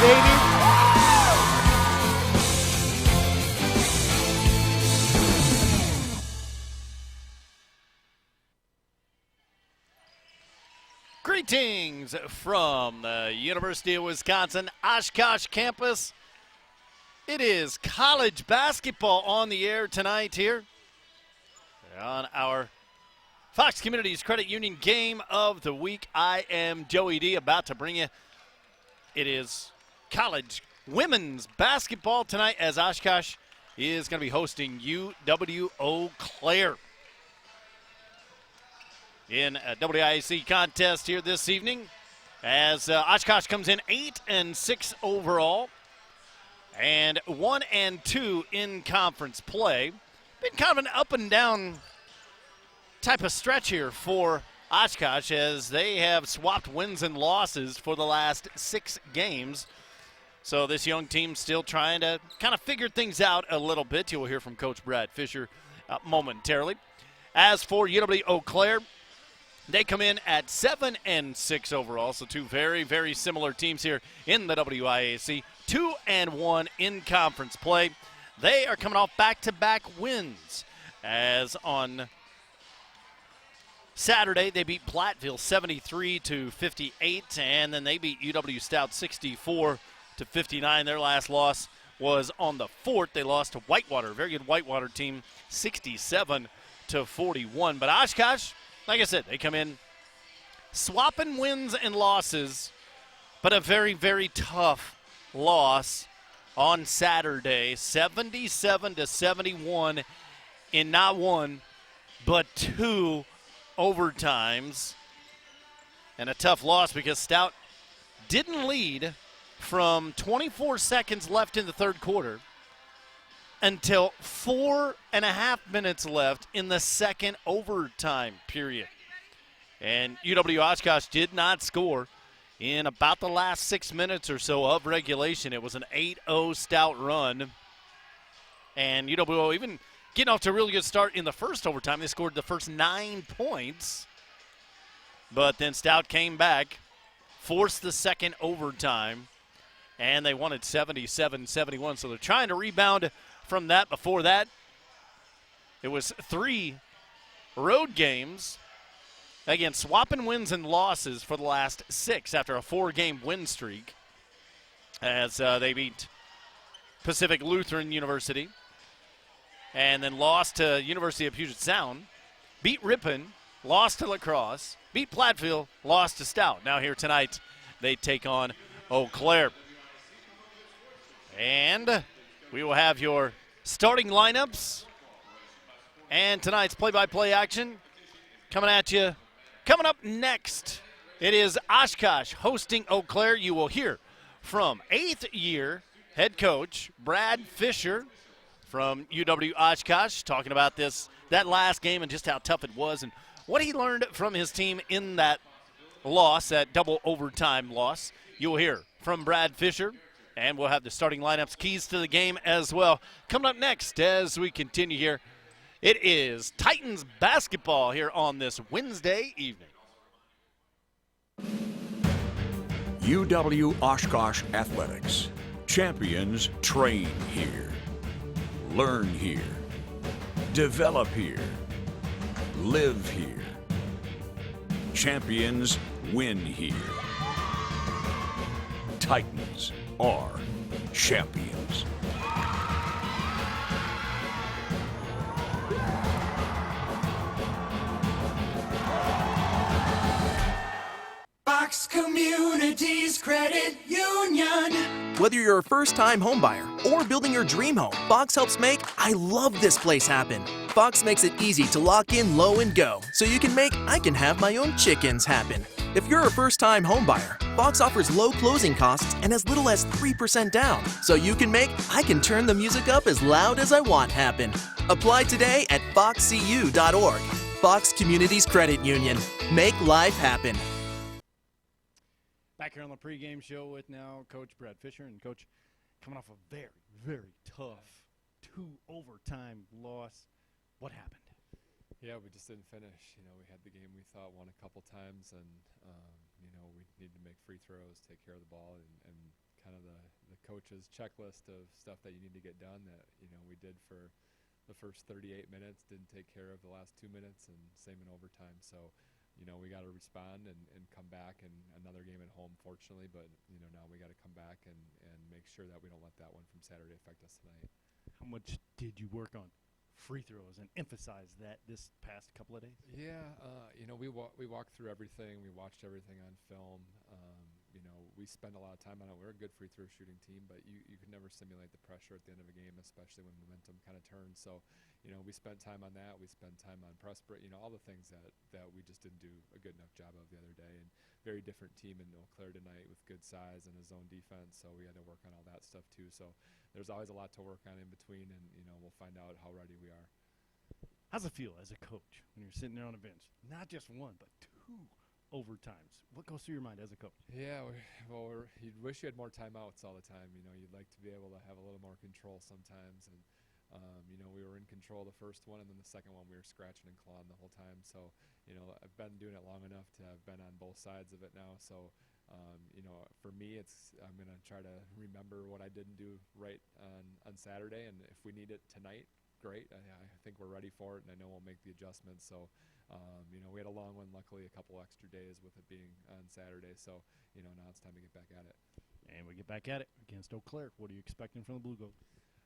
baby. Greetings from the University of Wisconsin-Oshkosh campus. It is college basketball on the air tonight here on our Fox Communities Credit Union Game of the Week. I am Joey D, about to bring you. It is college women's basketball tonight as Oshkosh is going to be hosting UW-Eau Claire in a WIAC contest here this evening as Oshkosh comes in 8-6 overall and 1-2 in conference play. Been kind of an up and down type of stretch here for Oshkosh as they have swapped wins and losses for the last 6 games. So this young team still trying to kind of figure things out a little bit. You will hear from Coach Brad Fisher momentarily. As for UW-Eau Claire, they come in at 7-6 overall, so two very, very similar teams here in the WIAC. 2-1 in conference play. They are coming off back-to-back wins, as on Saturday they beat Platteville 73-58, and then they beat UW-Stout 64-59. Their last loss was on the 4th. They lost to Whitewater, a very good Whitewater team, 67-41. But Oshkosh, like I said, they come in swapping wins and losses, but a very, very tough loss on Saturday, 77-71 in not one, but 2 overtimes. And a tough loss because Stout didn't lead from 24 seconds left in the third quarter until 4.5 minutes left in the second overtime period. And UW-Oshkosh did not score in about the last 6 minutes or so of regulation. It was an 8-0 Stout run. And UW even getting off to a really good start in the first overtime. They scored the first 9 points. But then Stout came back, forced the second overtime, and they won it 77-71. So they're trying to rebound from that. Before that, it was 3 road games. Again, swapping wins and losses for the last 6 after a 4-game win streak as they beat Pacific Lutheran University and then lost to University of Puget Sound, beat Ripon, lost to La Crosse, beat Platteville, lost to Stout. Now here tonight, they take on Eau Claire. And we will have your starting lineups and tonight's play-by-play action coming at you. Coming up next, it is Oshkosh hosting Eau Claire. You will hear from 8th-year head coach Brad Fisher from UW-Oshkosh talking about that last game and just how tough it was and what he learned from his team in that loss, that double overtime loss. You will hear from Brad Fisher. And we'll have the starting lineups, keys to the game as well. Coming up next as we continue here, it is Titans basketball here on this Wednesday evening. UW-Oshkosh Athletics. Champions train here. Learn here. Develop here. Live here. Champions win here. Titans are champions. Fox Communities Credit Union. Whether you're a first-time homebuyer or building your dream home, Fox helps make I love this place happen. Fox makes it easy to lock in low and go, so you can make I can have my own chickens happen. If you're a first-time homebuyer, Fox offers low closing costs and as little as 3% down, so you can make I can turn the music up as loud as I want happen. Apply today at foxcu.org. Fox Communities Credit Union. Make life happen. Back here on the pregame show with now Coach Brad Fisher. And Coach, coming off a very, very tough 2 overtime loss, what happened? Yeah, we just didn't finish. We had the game we thought won a couple times, and we needed to make free throws, take care of the ball, and kind of the coach's checklist of stuff that you need to get done that, we did for the first 38 minutes, didn't take care of the last 2 minutes, and same in overtime. So, we got to respond and come back, and another game at home, fortunately, but, now we got to come back and make sure that we don't let that one from Saturday affect us tonight. How much did you work on free throws and emphasize that this past couple of days? Yeah, we walked through everything. We watched everything on film. We spend a lot of time on it. We're a good free throw shooting team, but you can never simulate the pressure at the end of a game, especially when momentum kind of turns. So, we spent time on that. We spent time on press break, all the things that we just didn't do a good enough job of the other day. And very different team in Eau Claire tonight with good size and a zone defense, so we had to work on all that stuff too. So there's always a lot to work on in between, and, we'll find out how ready we are. How's it feel as a coach when you're sitting there on a bench? Not just one, but two overtimes. What goes through your mind as a coach? Yeah, you'd wish you had more timeouts all the time. You'd like to be able to have a little more control sometimes. And, we were in control the first one, and then the second one we were scratching and clawing the whole time. So, I've been doing it long enough to have been on both sides of it now. So, for me, I'm going to try to remember what I didn't do right on Saturday. And if we need it tonight, great. I think we're ready for it, and I know we'll make the adjustments. So, we had a long one, luckily a couple extra days with it being on Saturday. So, now it's time to get back at it. And we get back at it against Eau Claire. What are you expecting from the Blue Goats?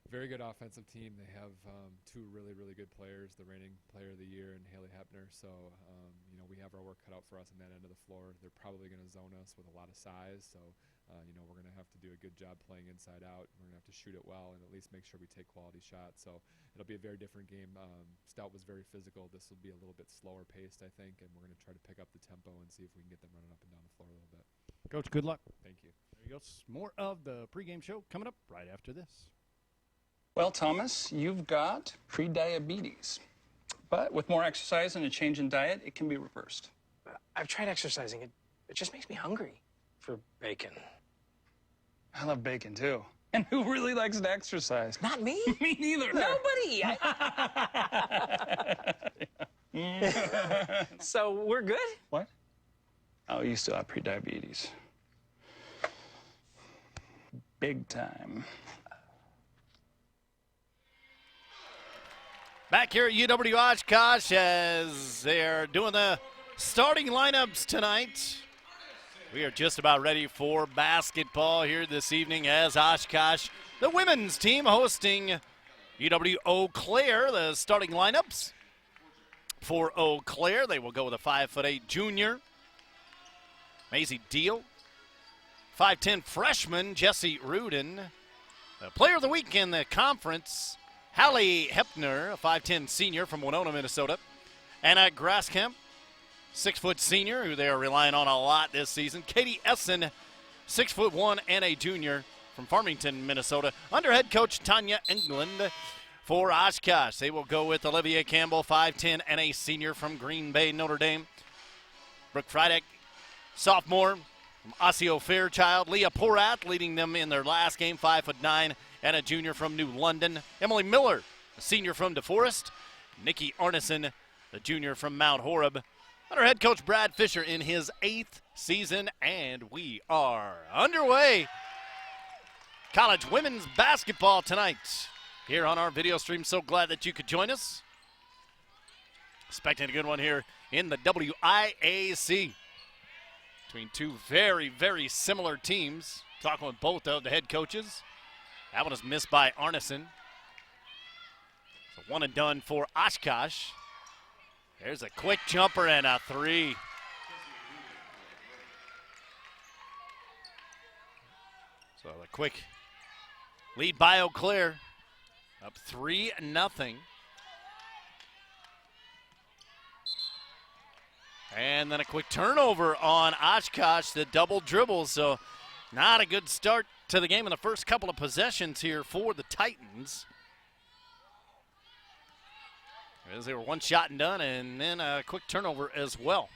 Very good offensive team. They have two really, really good players, the reigning player of the year and Haley Hepner. So, we have our work cut out for us on that end of the floor. They're probably going to zone us with a lot of size. So, we're going to have to do a good job playing inside out. We're going to have to shoot it well and at least make sure we take quality shots. So, it'll be a very different game. Stout was very physical. This will be a little bit slower paced, I think, and we're going to try to pick up the tempo and see if we can get them running up and down the floor a little bit. Coach, good luck. Thank you. There you go. More of the pregame show coming up right after this. Well, Thomas, you've got pre-diabetes. But with more exercise and a change in diet, it can be reversed. I've tried exercising. It just makes me hungry for bacon. I love bacon, too. And who really likes to exercise? Not me. Me neither. Nobody. So we're good? What? Oh, you still have pre-diabetes. Big time. Back here at UW-Oshkosh as they're doing the starting lineups tonight. We are just about ready for basketball here this evening as Oshkosh, the women's team, hosting UW-Eau Claire. The starting lineups for Eau Claire, they will go with a 5'8" junior, Maisie Deal, 5'10" freshman, Jessie Rudin, the player of the week in the conference, Hallie Hepner, a 5'10" senior from Winona, Minnesota. Anna Graskamp, 6' senior, who they are relying on a lot this season. Katie Essen, 6'1" and a junior from Farmington, Minnesota. Under head coach Tanya England for Oshkosh. They will go with Olivia Campbell, 5'10" and a senior from Green Bay, Notre Dame. Brooke Frydek, sophomore from Osseo Fairchild. Leah Porath leading them in their last game, 5'9" and a junior from New London. Emily Miller, a senior from DeForest. Nikki Arneson, the junior from Mount Horeb. Under head coach Brad Fisher in his 8th season, and we are underway. College women's basketball tonight here on our video stream. So glad that you could join us. Expecting a good one here in the WIAC between two very, very similar teams. Talking with both of the head coaches. That one is missed by Arneson. So one and done for Oshkosh. There's a quick jumper and a three. So a quick lead by Eau Claire. Up 3-0. And then a quick turnover on Oshkosh, the double dribble. So not a good start to the game in the first couple of possessions here for the Titans. As they were one shot and done, and then a quick turnover as well.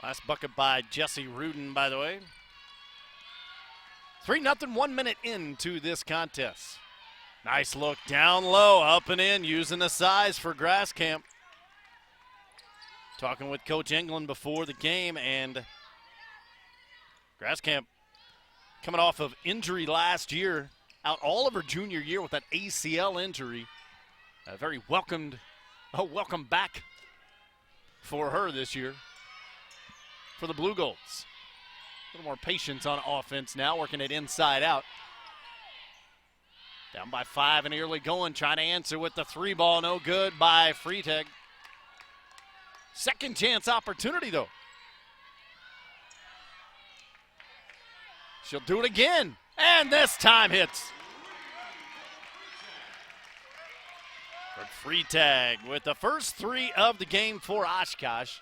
Last bucket by Jessie Rudin, by the way. 3-0, 1 minute into this contest. Nice look down low, up and in, using the size for Graskamp. Talking with Coach England before the game, and Grasskamp coming off of injury last year, out all of her junior year with that ACL injury. A very welcome back for her this year for the Blue Golds. A little more patience on offense now, working it inside out. Down by 5 and early going, trying to answer with the 3 ball, no good by Freitag. Second chance opportunity though. She'll do it again, and this time hits. Freitag with the first 3 of the game for Oshkosh.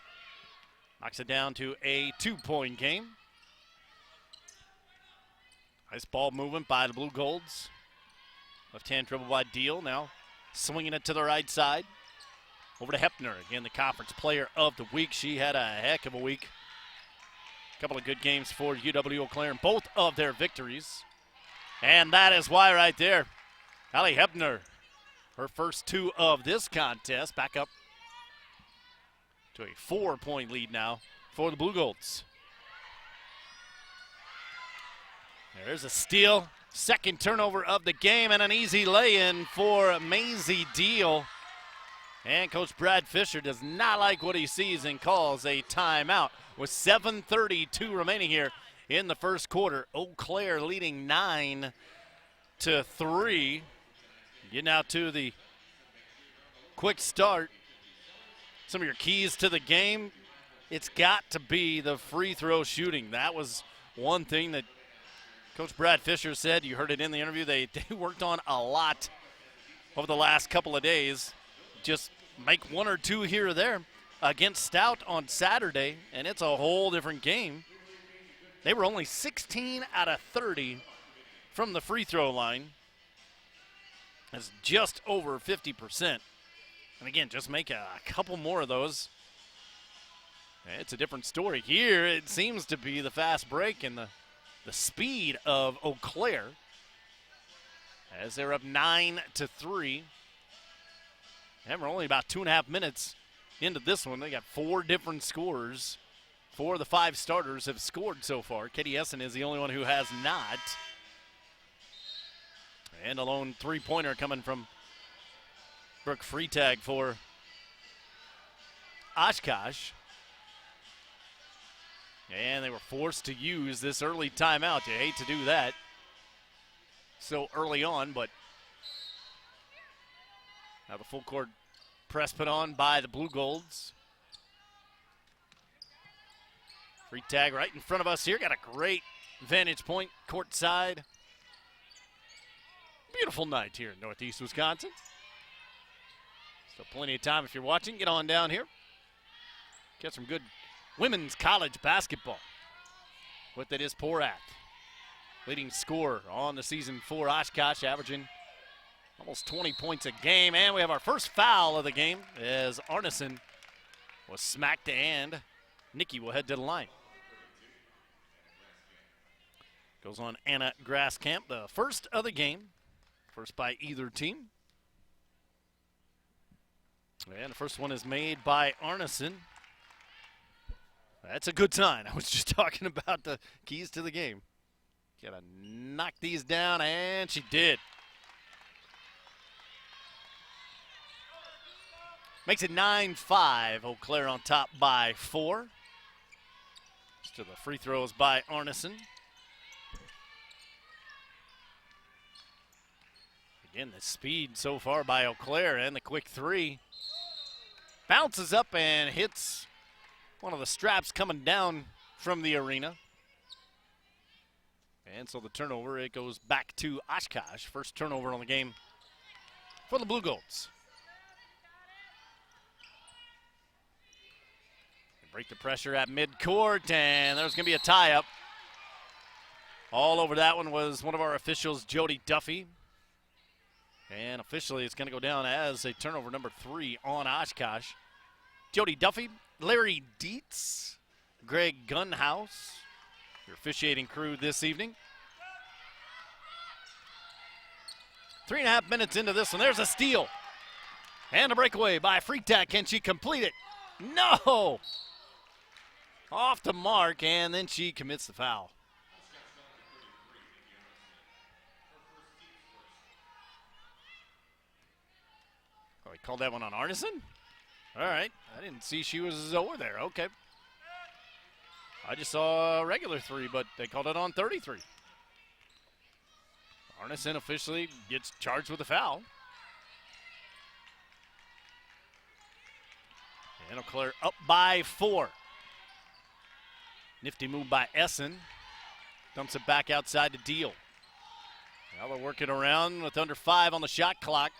Knocks it down to a 2-point game. Nice ball movement by the Blue Golds. Left-hand dribble by Deal, now swinging it to the right side. Over to Hepner, again the conference player of the week. She had a heck of a week. A couple of good games for UW-Eau Claire in both of their victories. And that is why right there, Allie Hepner, her first 2 of this contest, back up to a 4-point lead now for the Blue Golds. There's a steal, second turnover of the game, and an easy lay-in for Maisie Deal. And Coach Brad Fisher does not like what he sees and calls a timeout with 7:32 remaining here in the first quarter. Eau Claire leading 9-3. Getting out to the quick start. Some of your keys to the game, it's got to be the free throw shooting. That was one thing that Coach Brad Fisher said. You heard it in the interview. They worked on a lot over the last couple of days. Just make 1 or 2 here or there against Stout on Saturday, and it's a whole different game. They were only 16 out of 30 from the free throw line. That's just over 50%. And again, just make a couple more of those. It's a different story. Here, it seems to be the fast break and the speed of Eau Claire as they're up 9-3. And we're only about 2.5 minutes into this one. They got 4 different scorers. 4 of the 5 starters have scored so far. Katie Essen is the only one who has not. And a lone 3-pointer coming from Brooke Freitag for Oshkosh. And they were forced to use this early timeout. You hate to do that so early on, but now the full court press put on by the Blue Golds. Freitag right in front of us here. Got a great vantage point courtside. Beautiful night here in Northeast Wisconsin. Still plenty of time if you're watching. Get on down here. Get some good women's college basketball. What that is Porath. Leading scorer on the season for Oshkosh, averaging almost 20 points a game. And we have our first foul of the game as Arneson was smacked, and Nikki will head to the line. Goes on Anna Grasskamp, the first of the game. First by either team. And the first one is made by Arneson. That's a good sign. I was just talking about the keys to the game. Gotta knock these down, and she did. Makes it 9-5. Eau Claire on top by 4. To the free throws by Arneson. Again, the speed so far by Eau Claire, and the quick 3. Bounces up and hits one of the straps coming down from the arena. And so the turnover, it goes back to Oshkosh. First turnover on the game for the Blue Golds. They break the pressure at midcourt, and there's going to be a tie-up. All over that one was one of our officials, Jody Duffy. And officially, it's going to go down as a turnover number 3 on Oshkosh. Jody Duffy, Larry Dietz, Greg Gunhouse, your officiating crew this evening. 3.5 minutes into this one. There's a steal. And a breakaway by Freitag. Can she complete it? No! Off the mark, and then she commits the foul. called that one on Arneson? All right. I didn't see she was over there. Okay. I just saw a regular 3, but they called it on 33. Arneson officially gets charged with a foul. And Eau Claire up by 4. Nifty move by Essen. Dumps it back outside to Deal. Now they're working around with under 5 on the shot clock.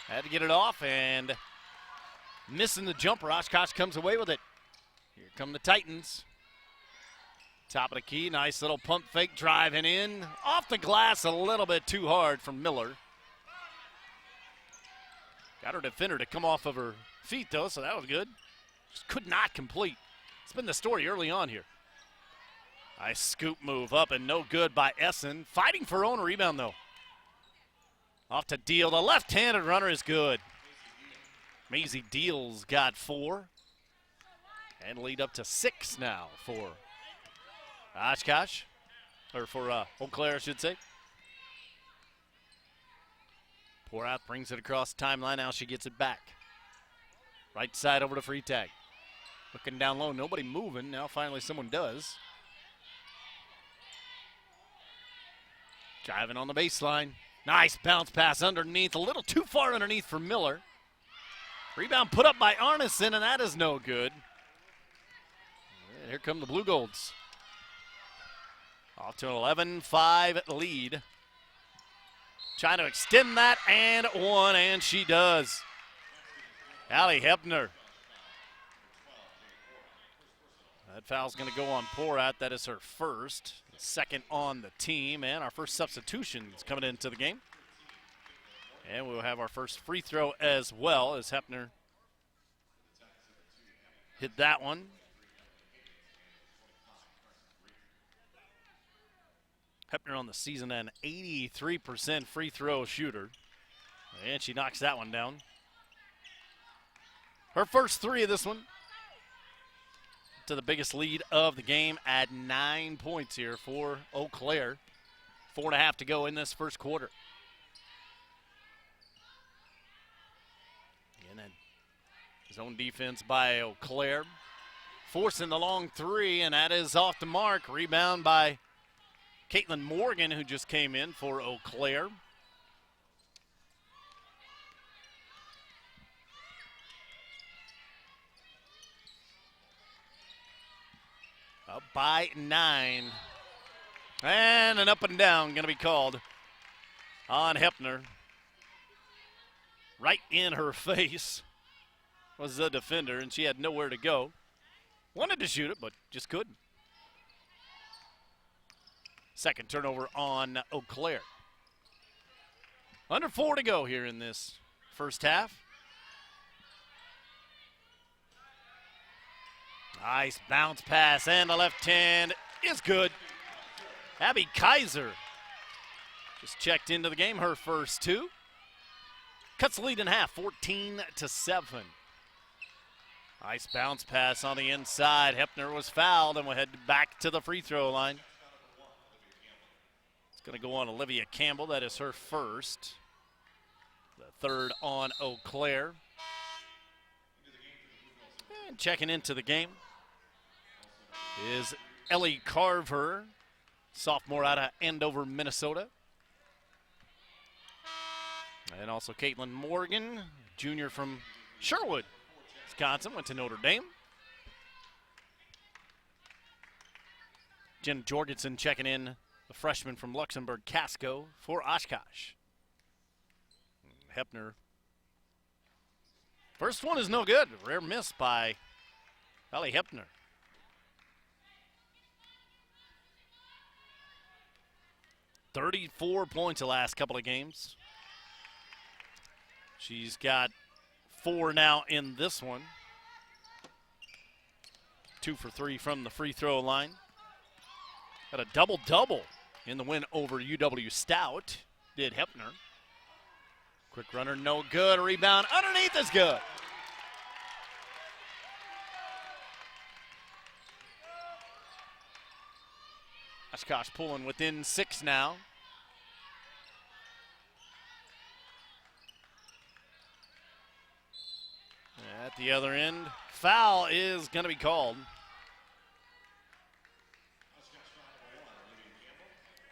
Had to get it off and missing the jumper. Oshkosh comes away with it. Here come the Titans. Top of the key, nice little pump fake driving in. Off the glass a little bit too hard from Miller. Got her defender to come off of her feet though, so that was good. Just could not complete. It's been the story early on here. Nice scoop move up and no good by Essen. Fighting for her own rebound though. Off to Deal. The left-handed runner is good. Maisie Deal's got 4. And lead up to 6 now for Oshkosh. Or for Eau Claire, I should say. Porath brings it across the timeline. Now she gets it back. Right side over to free tag. Looking down low. Nobody moving. Now finally someone does. Driving on the baseline. Nice bounce pass underneath. A little too far underneath for Miller. Rebound put up by Arneson, and that is no good. And here come the Blue Golds. Off to an 11-5 lead. Trying to extend that and one, and she does. Allie Hepner. That foul's going to go on Porath. That is her first. Second on the team, and our first substitution is coming into the game. And we'll have our first free throw as well as Hepner hit that one. Hepner on the season an 83% free throw shooter. And she knocks that one down. Her first 3 of this one. To the biggest lead of the game at 9 points here for Eau Claire. 4.5 to go in this first quarter. And then zone defense by Eau Claire. Forcing the long 3, and that is off the mark. Rebound by Caitlin Morgan, who just came in for Eau Claire. Up by 9. And an up and down going to be called on Hepner. Right in her face was the defender, and she had nowhere to go. Wanted to shoot it, but just couldn't. Second turnover on Eau Claire. Under 4 to go here in this first half. Nice bounce pass, and the left hand is good. Abby Kaiser just checked into the game, her first 2. Cuts the lead in half, 14-7. Nice bounce pass on the inside. Hepner was fouled, and we'll head back to the free throw line. It's going to go on Olivia Campbell. That is her first. The third on Eau Claire. And checking into the game is Ellie Carver, sophomore out of Andover, Minnesota. And also Caitlin Morgan, junior from Sherwood, Wisconsin, went to Notre Dame. Jen Jorgensen checking in, the freshman from Luxembourg, Casco, for Oshkosh. Hepner. First one is no good. Rare miss by Allie Hepner. "34 points the last couple of games. She's got 4 now in this one. 2 for 3 from the free throw line. Got a double-double in the win over UW Stout, did Hepner. Quick runner, no good. Rebound underneath is good. Oshkosh pulling within 6 now. At the other end, foul is going to be called.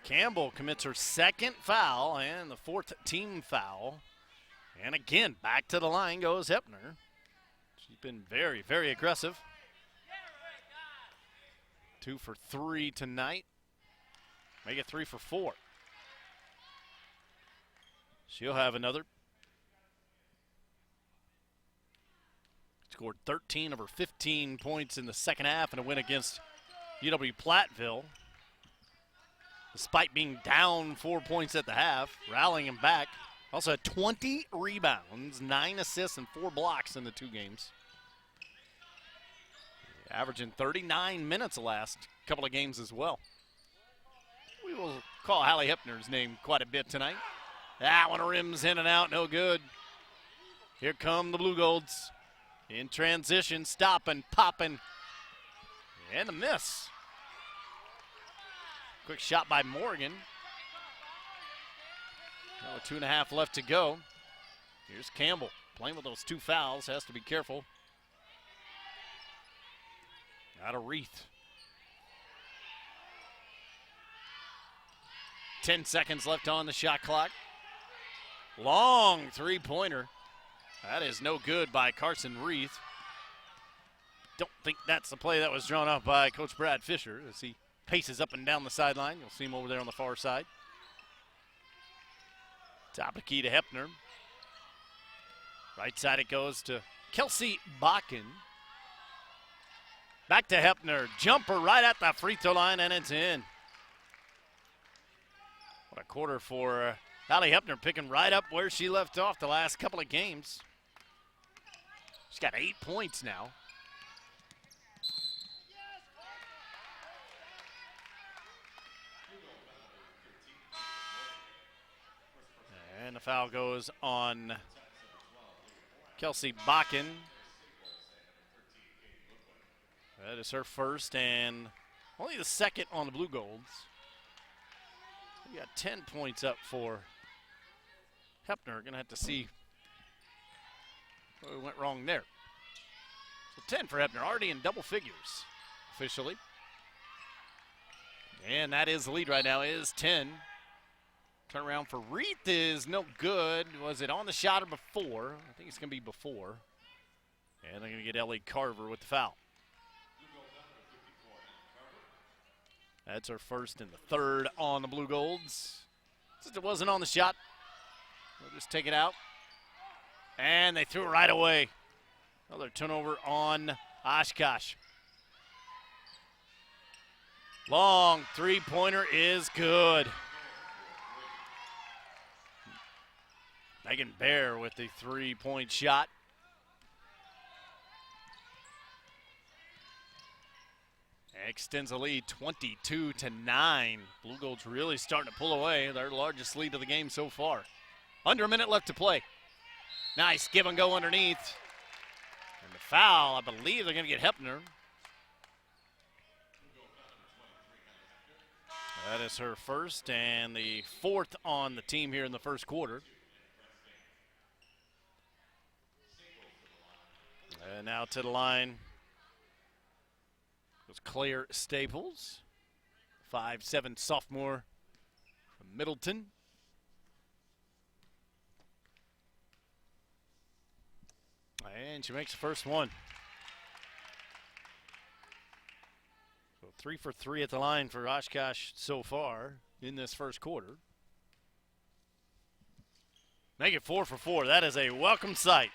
Campbell commits her second foul and the fourth team foul. And again, back to the line goes Hepner. She's been very, very aggressive. 2 for 3 tonight. Make it 3 for 4. She'll have another. Scored 13 of her 15 points in the second half in a win against UW-Platteville. Despite being down 4 points at the half, rallying them back. Also had 20 rebounds, 9 assists, and 4 blocks in the 2 games. Averaging 39 minutes the last couple of games as well. We will call Hallie Hepner's name quite a bit tonight. That one rims in and out, no good. Here come the Blue Golds. In transition, stopping, popping, and a miss. Quick shot by Morgan. Now 2.5 left to go. Here's Campbell playing with those 2 fouls. Has to be careful. Out of Reith. 10 seconds left on the shot clock. Long 3-pointer. That is no good by Carson Reith. Don't think that's the play that was drawn up by Coach Brad Fisher as he paces up and down the sideline. You'll see him over there on the far side. Top of the key to Hepner. Right side it goes to Kelsey Bakken. Back to Hepner. Jumper right at the free throw line, and it's in. What a quarter for Hallie Hepner, picking right up where she left off the last couple of games. She's got 8 points now. And the foul goes on Kelsey Bakken. That is her first and only the second on the Blue Golds. We got 10 points up for Hepner. Gonna have to see what went wrong there. So 10 for Hepner, already in double figures officially. And that is the lead right now, is 10. Turnaround for Reith is no good. Was it on the shot or before? I think it's going to be before. And they're going to get Ellie Carver with the foul. That's her first and the third on the Blue Golds. Since it wasn't on the shot, they'll just take it out. And they threw it right away. Another turnover on Oshkosh. Long 3-pointer is good. Megan Bear with the 3-point shot. Extends the lead 22-9. Blue Golds really starting to pull away. Their largest lead of the game so far. Under a minute left to play. Nice give and go underneath. And the foul, I believe they're going to get Hepner. That is her first and the fourth on the team here in the first quarter. And now to the line goes Claire Staples, 5'7" sophomore from Middleton. And she makes the first one. So 3 for 3 at the line for Oshkosh so far in this first quarter. Make it 4 for 4. That is a welcome sight.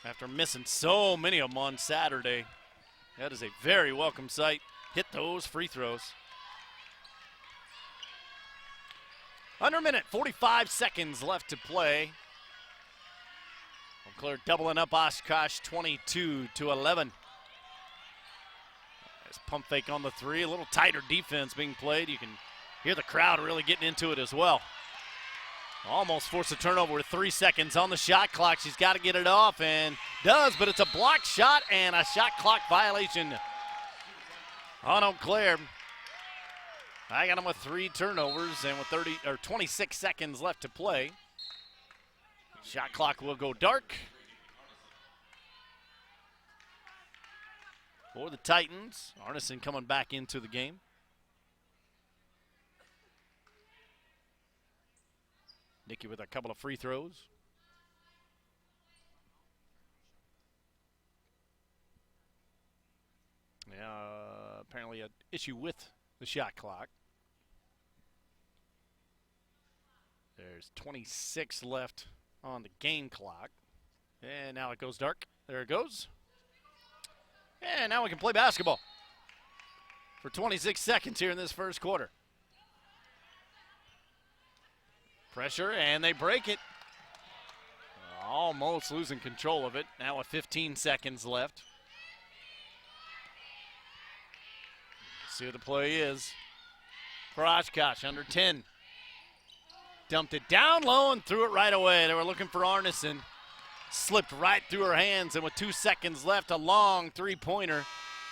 After missing so many of them on Saturday, that is a very welcome sight. Hit those free throws. Under a minute, 45 seconds left to play. Eau Claire doubling up Oshkosh 22-11. There's pump fake on the 3. A little tighter defense being played. You can hear the crowd really getting into it as well. Almost forced a turnover with 3 seconds on the shot clock. She's got to get it off and does, but it's a blocked shot and a shot clock violation on Eau Claire. I got them with 3 turnovers and with 26 seconds left to play. Shot clock will go dark. for the Titans. Arneson coming back into the game. Nicky with a couple of free throws. Apparently an issue with the shot clock. There's 26 left on the game clock. And now it goes dark. There it goes. And now we can play basketball for 26 seconds here in this first quarter. Pressure, and they break it. Almost losing control of it. Now with 15 seconds left. See what the play is. For Oshkosh, under 10. Dumped it down low and threw it right away. They were looking for Arneson. Slipped right through her hands, and with 2 seconds left, a long three-pointer.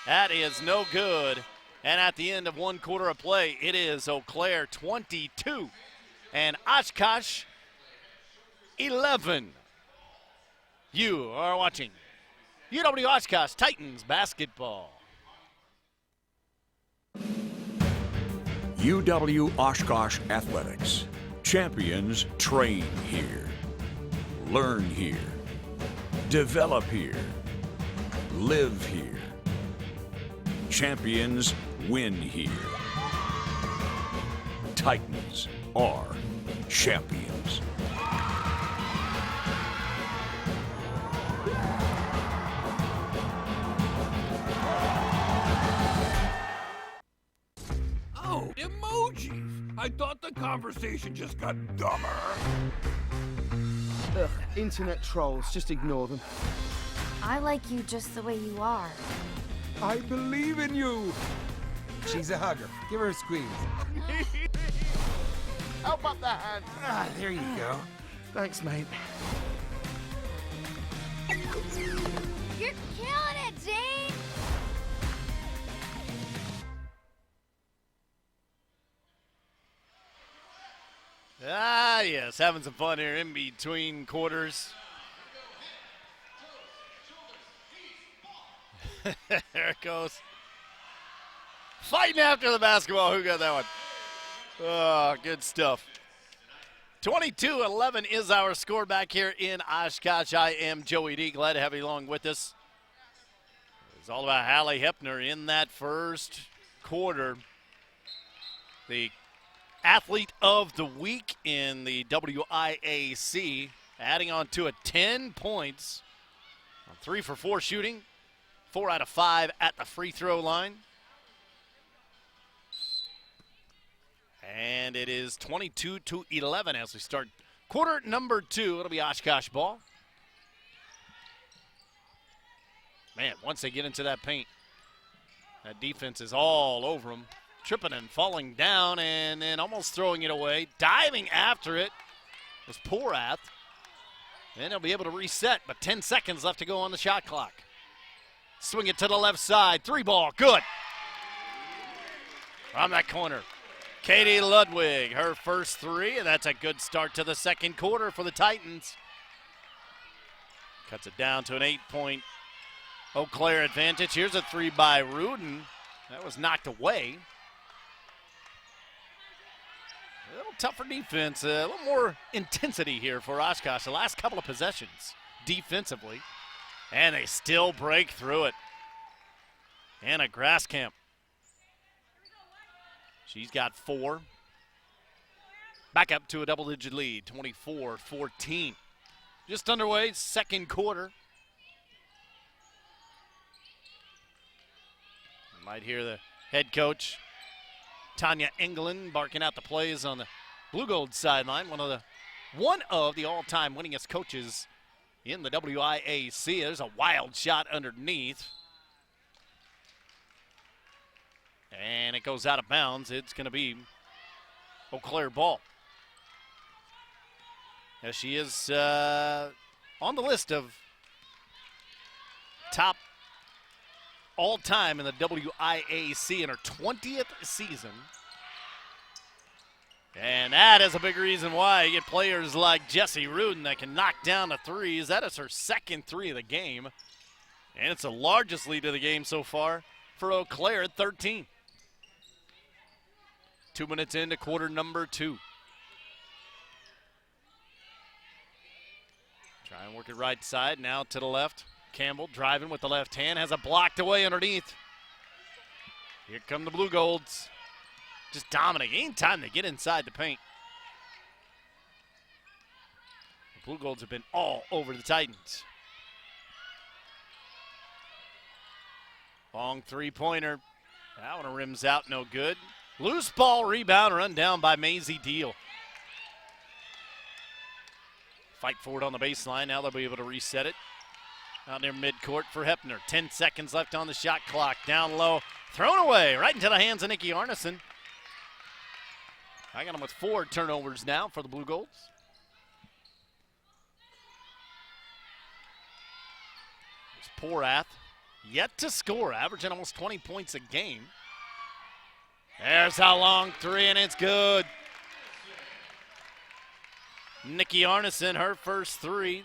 That is no good. And at the end of 1 quarter of play, it is Eau Claire 22 and Oshkosh 11. You are watching UW-Oshkosh Titans basketball. UW-Oshkosh Athletics. Champions train here. Learn here. Develop here. Live here. Champions win here. Titans are champions. Oh, emojis! I thought the conversation just got dumber. Ugh, internet trolls, just ignore them. I like you just the way you are. I believe in you! She's a hugger. Give her a squeeze. Help up the hand. Ah, there you go. Thanks, mate. You're killing it, Zane! Ah, yes, having some fun here in between quarters. There it goes. Fighting after the basketball. Who got that one? Oh, good stuff. 22-11 is our score back here in Oshkosh. I am Joey D. Glad to have you along with us. It's all about Hallie Hepner in that first quarter. The Athlete of the Week in the WIAC, adding on to it 10 points on 3 for 4 shooting, 4 out of 5 at the free throw line. And it is 22-11 as we start quarter number 2. It'll be Oshkosh ball. Man, once they get into that paint, that defense is all over them. Tripping and falling down and then almost throwing it away. Diving after it was Porath. And they'll be able to reset, but 10 seconds left to go on the shot clock. Swing it to the left side. 3 ball, good. From that corner. Katie Ludwig, her first 3, and that's a good start to the second quarter for the Titans. Cuts it down to an 8-point Eau Claire advantage. Here's a 3 by Rudin. That was knocked away. A little tougher defense, a little more intensity here for Oshkosh the last couple of possessions defensively. And they still break through it. Anna Grasskamp. She's got 4. Back up to a double-digit lead, 24-14. Just underway, second quarter. You might hear the head coach, Tanya England, barking out the plays on the blue-gold sideline. One of the all-time winningest coaches in the WIAC. There's a wild shot underneath. And it goes out of bounds. It's going to be Eau Claire ball. As she is on the list of top all-time in the WIAC in her 20th season. And that is a big reason why you get players like Jessie Rudin that can knock down the threes. That is her second 3 of the game. And it's the largest lead of the game so far for Eau Claire at 13. 2 minutes into quarter number 2. Try and work it right side, now to the left. Campbell driving with the left hand, has a blocked away underneath. Here come the Blue Golds. Just dominating. Ain't time to get inside the paint. The Blue Golds have been all over the Titans. Long three-pointer. That one rims out, no good. Loose ball rebound, run down by Maisie Deal. Fight forward on the baseline. Now they'll be able to reset it. Out near midcourt for Hepner. 10 seconds left on the shot clock. Down low. Thrown away right into the hands of Nikki Arneson. I got him with 4 turnovers now for the Blue Golds. There's Porath. Yet to score, averaging almost 20 points a game. There's a long 3, and it's good. Nikki Arneson, her first 3.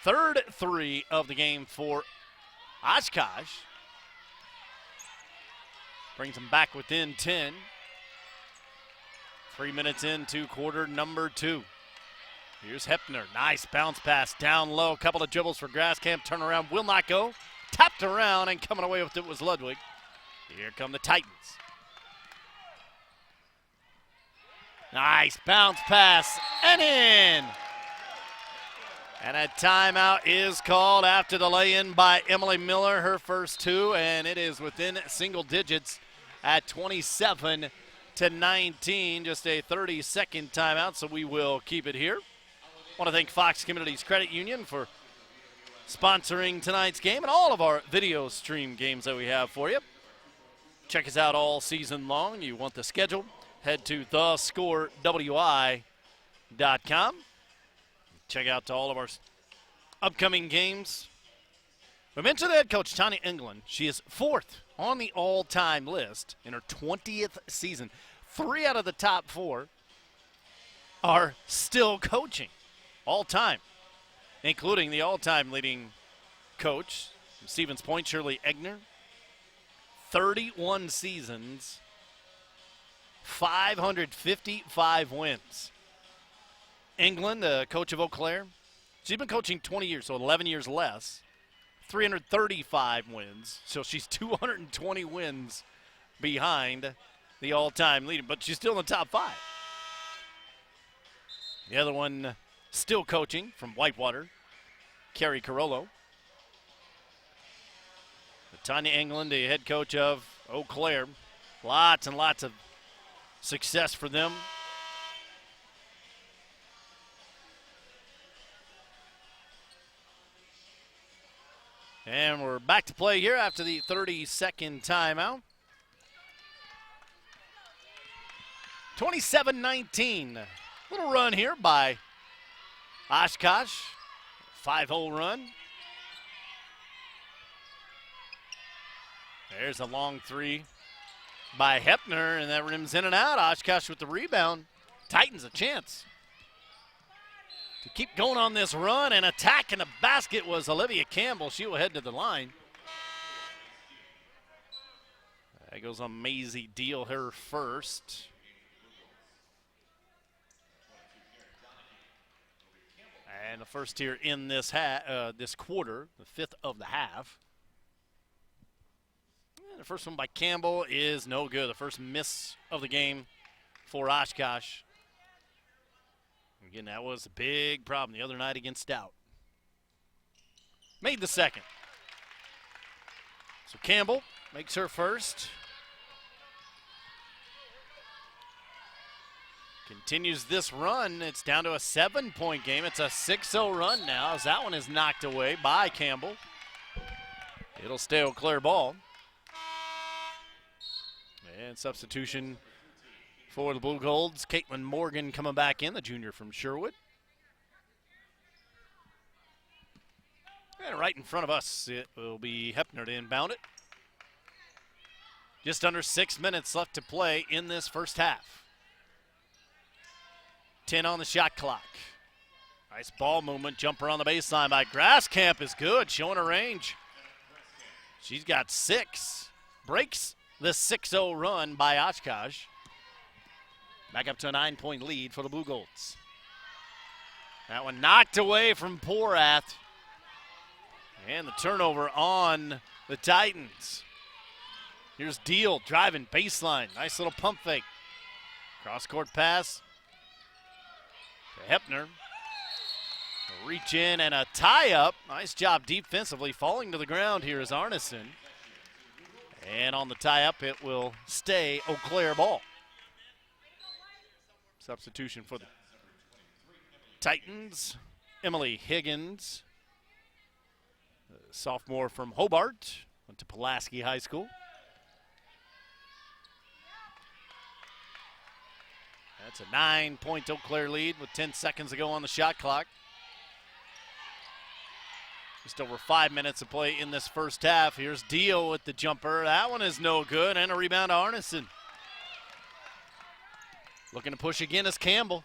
Third 3 of the game for Oshkosh. Brings them back within 10. 3 minutes into quarter number 2. Here's Hepner. Nice bounce pass down low. Couple of dribbles for Grasscamp. Turnaround will not go. Tapped around, and coming away with it was Ludwig. Here come the Titans. Nice bounce pass and in. And a timeout is called after the lay-in by Emily Miller, her first 2, and it is within single digits at 27-19. Just a 30-second timeout, so we will keep it here. I want to thank Fox Communities Credit Union for sponsoring tonight's game and all of our video stream games that we have for you. Check us out all season long. You want the schedule? Head to thescorewi.com. Check out all of our upcoming games. We mentioned the head coach, Tanya England. She is 4th on the all-time list in her 20th season. 3 out of the top 4 are still coaching all-time, including the all-time leading coach, Stevens Point, Shirley Egner. 31 seasons, 555 wins. England, coach of Eau Claire, she's been coaching 20 years, so 11 years less. 335 wins, so she's 220 wins behind the all-time leader, but she's still in the top 5. The other one still coaching from Whitewater, Carrie Carollo. But Tanya England, the head coach of Eau Claire, lots and lots of success for them. And we're back to play here after the 30-second timeout. 27-19. Little run here by Oshkosh. 5-hole run. There's a long 3 by Hepner, and that rims in and out. Oshkosh with the rebound. Titans a chance to keep going on this run, and attacking the basket was Olivia Campbell. She will head to the line. That goes on Maisie Deal, her first. And the first here in this this quarter, the 5th of the half. And the first one by Campbell is no good. The first miss of the game for Oshkosh. Again, that was a big problem the other night against Stout. Made the second. So Campbell makes her first. Continues this run. It's down to a 7-point game. It's a 6-0 run now as that one is knocked away by Campbell. It'll stay Eau Claire ball. And substitution for the Blue Golds. Caitlin Morgan coming back in, the junior from Sherwood. And right in front of us, it will be Hepner to inbound it. Just under 6 minutes left to play in this first half. 10 on the shot clock. Nice ball movement. Jumper on the baseline by Grasscamp is good, showing a range. She's got 6. Breaks the 6-0 run by Oshkosh. Back up to a 9-point lead for the Blue Golds. That one knocked away from Porath. And the turnover on the Titans. Here's Deal driving baseline. Nice little pump fake. Cross-court pass to Hepner. A reach in and a tie-up. Nice job defensively. Falling to the ground here is Arneson. And on the tie-up, it will stay Eau Claire ball. Substitution for the Titans. Emily Higgins, sophomore from Hobart, went to Pulaski High School. That's a 9-point Eau Claire lead with 10 seconds to go on the shot clock. Just over 5 minutes to play in this first half. Here's Deal with the jumper. That one is no good, and a rebound to Arneson. Looking to push again is Campbell.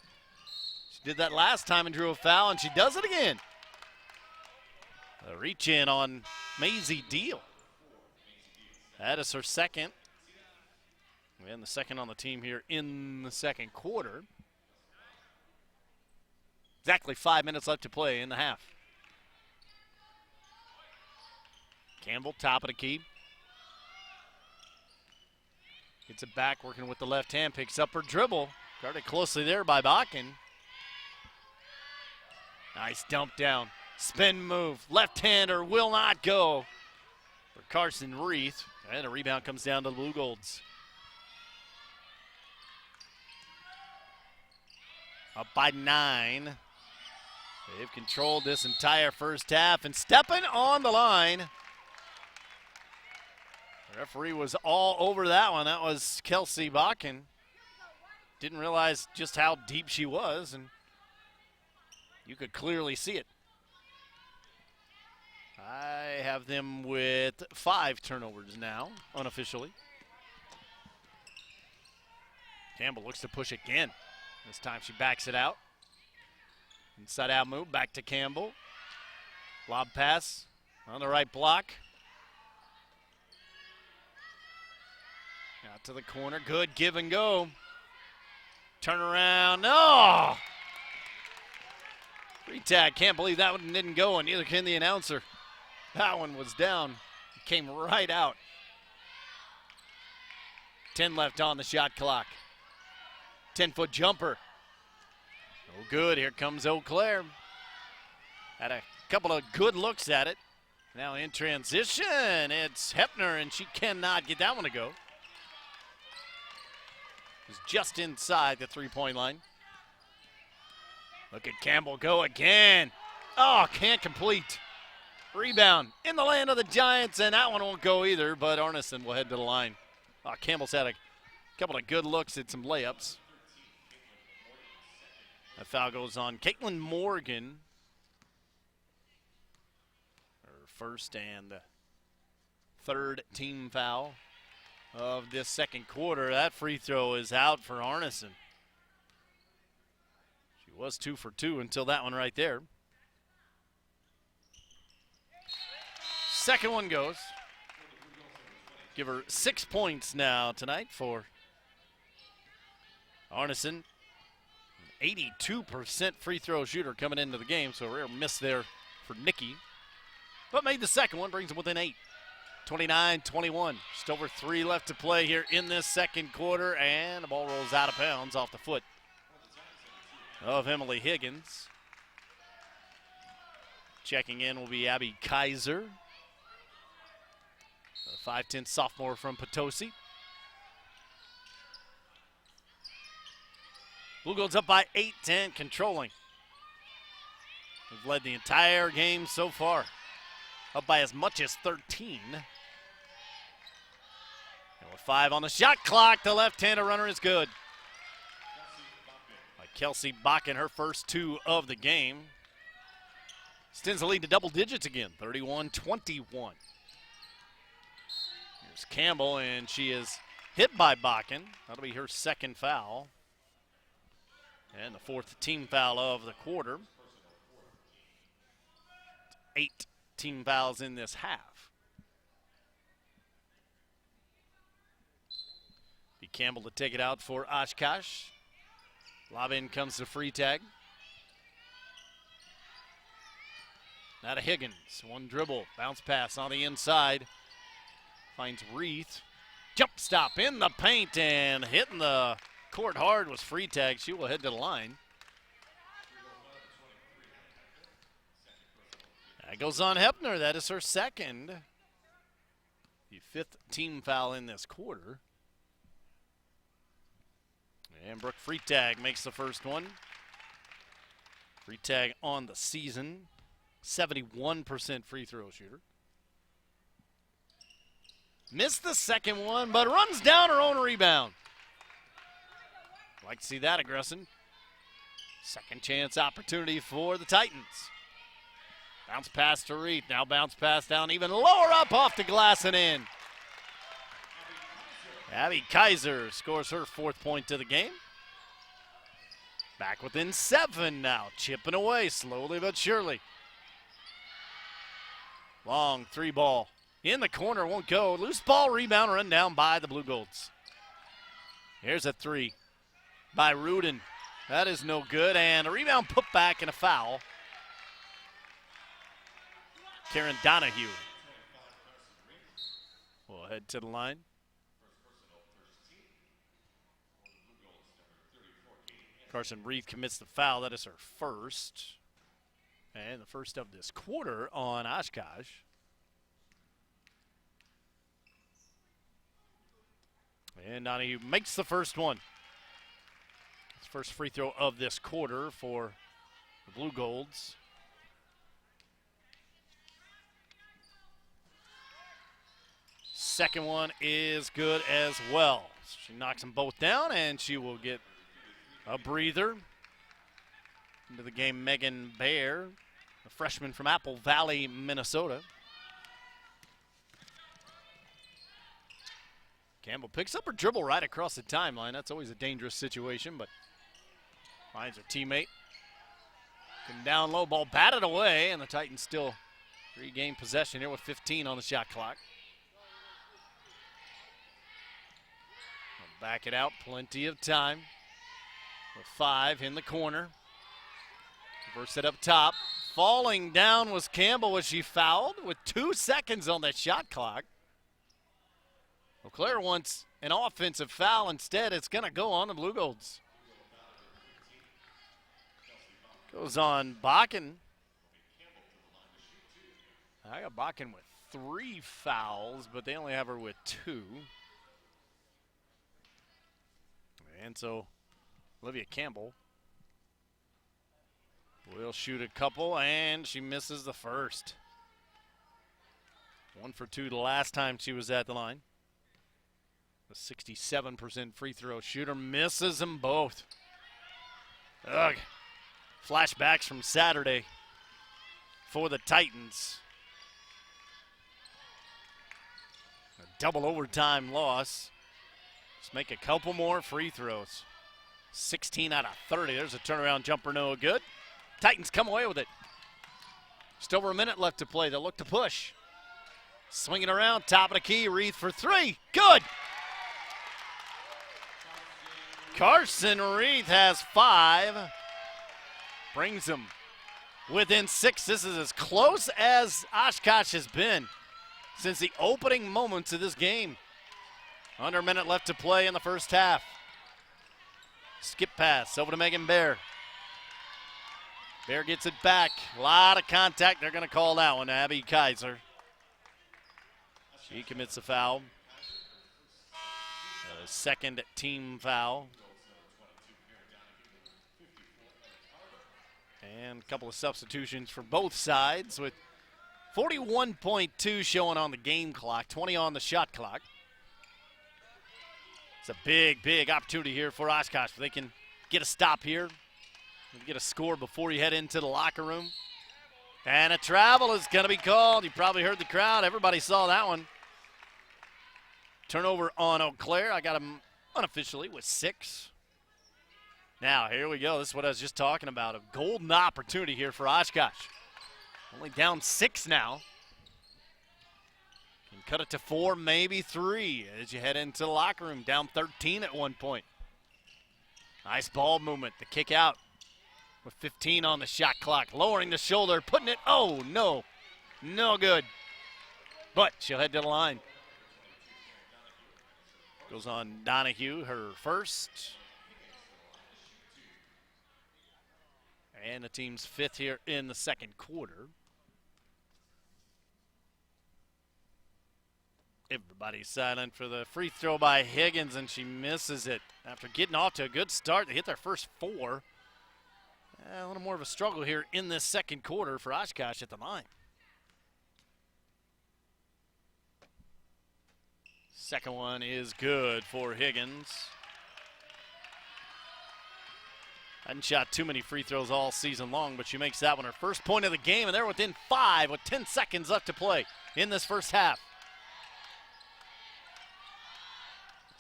She did that last time and drew a foul, and she does it again. A reach in on Maisie Deal. That is her second. And the second on the team here in the second quarter. Exactly 5 minutes left to play in the half. Campbell, top of the key. Gets it back, working with the left hand, picks up her dribble. Guarded closely there by Bakken. Nice dump down. Spin move. Left-hander will not go for Carson Reith. And a rebound comes down to the Blue Golds. Up by 9. They've controlled this entire first half, and stepping on the line. The referee was all over that one. That was Kelsey Bakken. Didn't realize just how deep she was, and you could clearly see it. I have them with 5 turnovers now, unofficially. Campbell looks to push again. This time she backs it out. Inside out move, back to Campbell. Lob pass on the right block. Out to the corner, good give and go. Turn around, no! Free tag, can't believe that one didn't go, and neither can the announcer. That one was down, it came right out. 10 left on the shot clock. 10-foot jumper. No good, here comes Eau Claire. Had a couple of good looks at it. Now in transition, it's Hepner, and she cannot get that one to go. It's just inside the three-point line. Look at Campbell go again. Oh, can't complete. Rebound in the land of the Giants, and that one won't go either, but Arneson will head to the line. Oh, Campbell's had a couple of good looks at some layups. That foul goes on Caitlin Morgan. Her first and third team foul of this second quarter. That free throw is out for Arneson. She was 2 for 2 until that one right there. Second one goes. Give her 6 points now tonight for Arneson. 82% free throw shooter coming into the game, so a rare miss there for Nikki. But made the second one, brings them within 8. 29-21. Just over 3 left to play here in this second quarter, and the ball rolls out of bounds off the foot of Emily Higgins. Checking in will be Abby Kaiser, a 5'10" sophomore from Potosi. Blue Golds up by 8-10, controlling. We've led the entire game so far. Up by as much as 13. And with 5 on the shot clock, the left-hander runner is good. By Kelsey Bakken, her first 2 of the game. Extends the lead to double digits again, 31-21. Here's Campbell, and she is hit by Bakken. That'll be her second foul. And the 4th team foul of the quarter. 8 team fouls in this half. Olivia Campbell to take it out for Oshkosh. Lob in comes the free tag. Now to Higgins. One dribble. Bounce pass on the inside. Finds Reith. Jump stop in the paint and hitting the court hard was free tag. She will head to the line. That goes on Hepner. That is her second. The 5th team foul in this quarter. And Brooke Freitag makes the first one. Freitag on the season. 71% free throw shooter. Missed the second one, but runs down her own rebound. Like to see that aggression. Second chance opportunity for the Titans. Bounce pass to Reed. Now bounce pass down even lower up off the glass and in. Abby Kaiser scores her 4th point to the game. Back within 7 now. Chipping away slowly but surely. Long 3 ball. In the corner, won't go. Loose ball rebound run down by the Blue Golds. Here's a 3 by Rudin. That is no good. And a rebound put back and a foul. Karen Donahue will head to the line. Carson Reed commits the foul. That is her first. And the first of this quarter on Oshkosh. And Donahue makes the first one. It's first free throw of this quarter for the Blue Golds. Second one is good as well. She knocks them both down, and she will get a breather. Into the game, Megan Baer, a freshman from Apple Valley, Minnesota. Campbell picks up her dribble right across the timeline. That's always a dangerous situation, but finds her teammate. Come down low, ball batted away, and the Titans still regain possession here with 15 on the shot clock. They'll back it out, plenty of time. With 5 in the corner. Reverse it up top. Falling down was Campbell. Was she fouled with 2 seconds on that shot clock? Eau Claire wants an offensive foul. Instead, it's going to go on the Blue Golds. Goes on Bakken. I got Bakken with 3 fouls, but they only have her with 2. And so Olivia Campbell will shoot a couple, and she misses the first. 1 for 2 the last time she was at the line. A 67% free throw shooter misses them both. Ugh. Flashbacks from Saturday for the Titans. A double overtime loss. Let's make a couple more free throws. 16 out of 30. There's a turnaround jumper, no good. Titans come away with it. Just over a minute left to play. They'll look to push. Swinging around, top of the key. Reith for 3. Good. Carson Reith has 5. Brings them within 6. This is as close as Oshkosh has been since the opening moments of this game. Under a minute left to play in the first half. Skip pass over to Megan Baer. Baer gets it back. A lot of contact. They're going to call that one. Abby Kaiser. She commits a foul. Second team foul. And a couple of substitutions for both sides with 41.2 showing on the game clock, 20 on the shot clock. It's a big, big opportunity here for Oshkosh. If they can get a stop here, get a score before you head into the locker room. And a travel is going to be called. You probably heard the crowd. Everybody saw that one. Turnover on Eau Claire. I got them unofficially with 6. Now, here we go. This is what I was just talking about. A golden opportunity here for Oshkosh. Only down 6 now. Can cut it to 4, maybe 3 as you head into the locker room, down 13 at one point. Nice ball movement, the kick out with 15 on the shot clock, lowering the shoulder, putting it, oh no, no good. But she'll head to the line. Goes on Donahue, her first. And the team's 5th here in the second quarter. Everybody's silent for the free throw by Higgins, and she misses it. After getting off to a good start, they hit their first 4. A little more of a struggle here in this second quarter for Oshkosh at the line. Second one is good for Higgins. Hadn't shot too many free throws all season long, but she makes that one her first point of the game, and they're within 5 with 10 seconds left to play in this first half.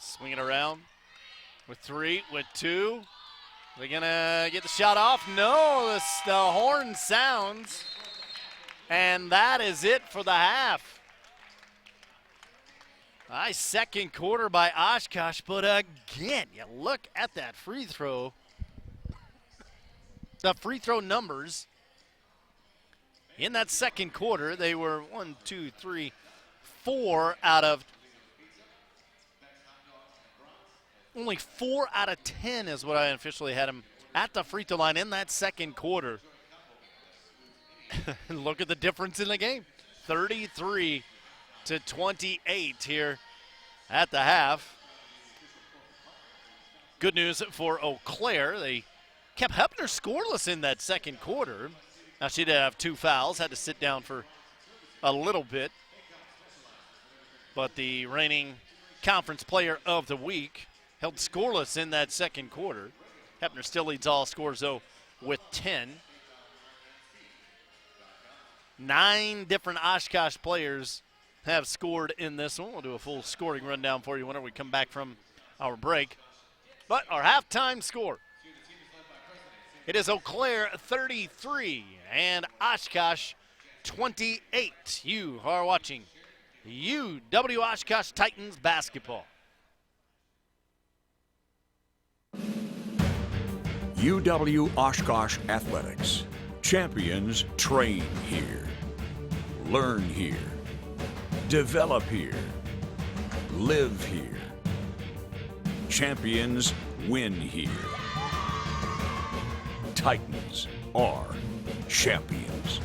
Swing it around with 3, with 2. They're going to get the shot off. No, the horn sounds, and that is it for the half. Nice second quarter by Oshkosh, but again, you look at that free throw. The free throw numbers in that second quarter, they were 1, 2, 3, 4 out of only 4 out of 10 is what I officially had them at the free throw line in that second quarter. Look at the difference in the game. 33-28 here at the half. Good news for Eau Claire. They kept Hepner scoreless in that second quarter. Now she did have 2 fouls, had to sit down for a little bit. But the reigning conference player of the week held scoreless in that second quarter. Hepner still leads all scores, though, with 10. 9 different Oshkosh players have scored in this one. We'll do a full scoring rundown for you whenever we come back from our break. But our halftime score, it is Eau Claire 33 and Oshkosh 28. You are watching UW-Oshkosh Titans basketball. UW-Oshkosh Athletics. Champions train here. Learn here. Develop here. Live here. Champions win here. Titans are champions.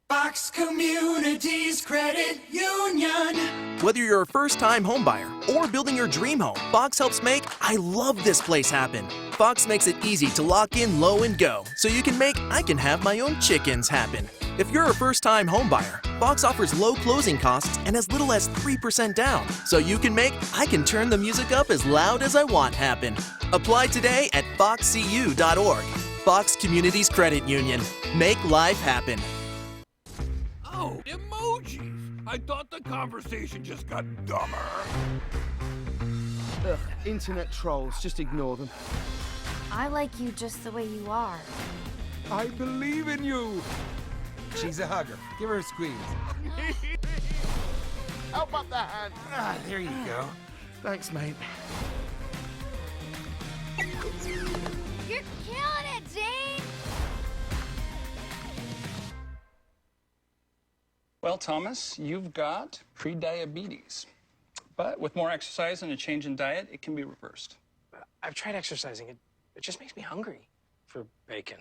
Fox Communities Credit Union. Whether you're a first-time homebuyer or building your dream home, Fox helps make I love this place happen. Fox makes it easy to lock in low and go, so you can make I can have my own chickens happen. If you're a first-time homebuyer, Fox offers low closing costs and as little as 3% down, so you can make I can turn the music up as loud as I want happen. Apply today at foxcu.org. Fox Communities Credit Union. Make life happen. Oh, emojis. I thought the conversation just got dumber. Ugh, internet trolls, just ignore them. I like you just the way you are. I believe in you. She's a hugger. Give her a squeeze. How about the hand? Ah, there you go. Thanks, mate. You're killing it, Jane! Well, Thomas, you've got pre-diabetes. But with more exercise and a change in diet, it can be reversed. I've tried exercising. It just makes me hungry for bacon.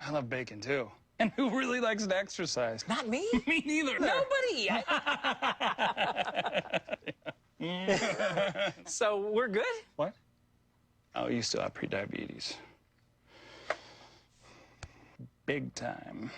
I love bacon, too. And who really likes to exercise? Not me. Me neither. Nobody. So we're good? What? Oh, you still have pre-diabetes. Big time.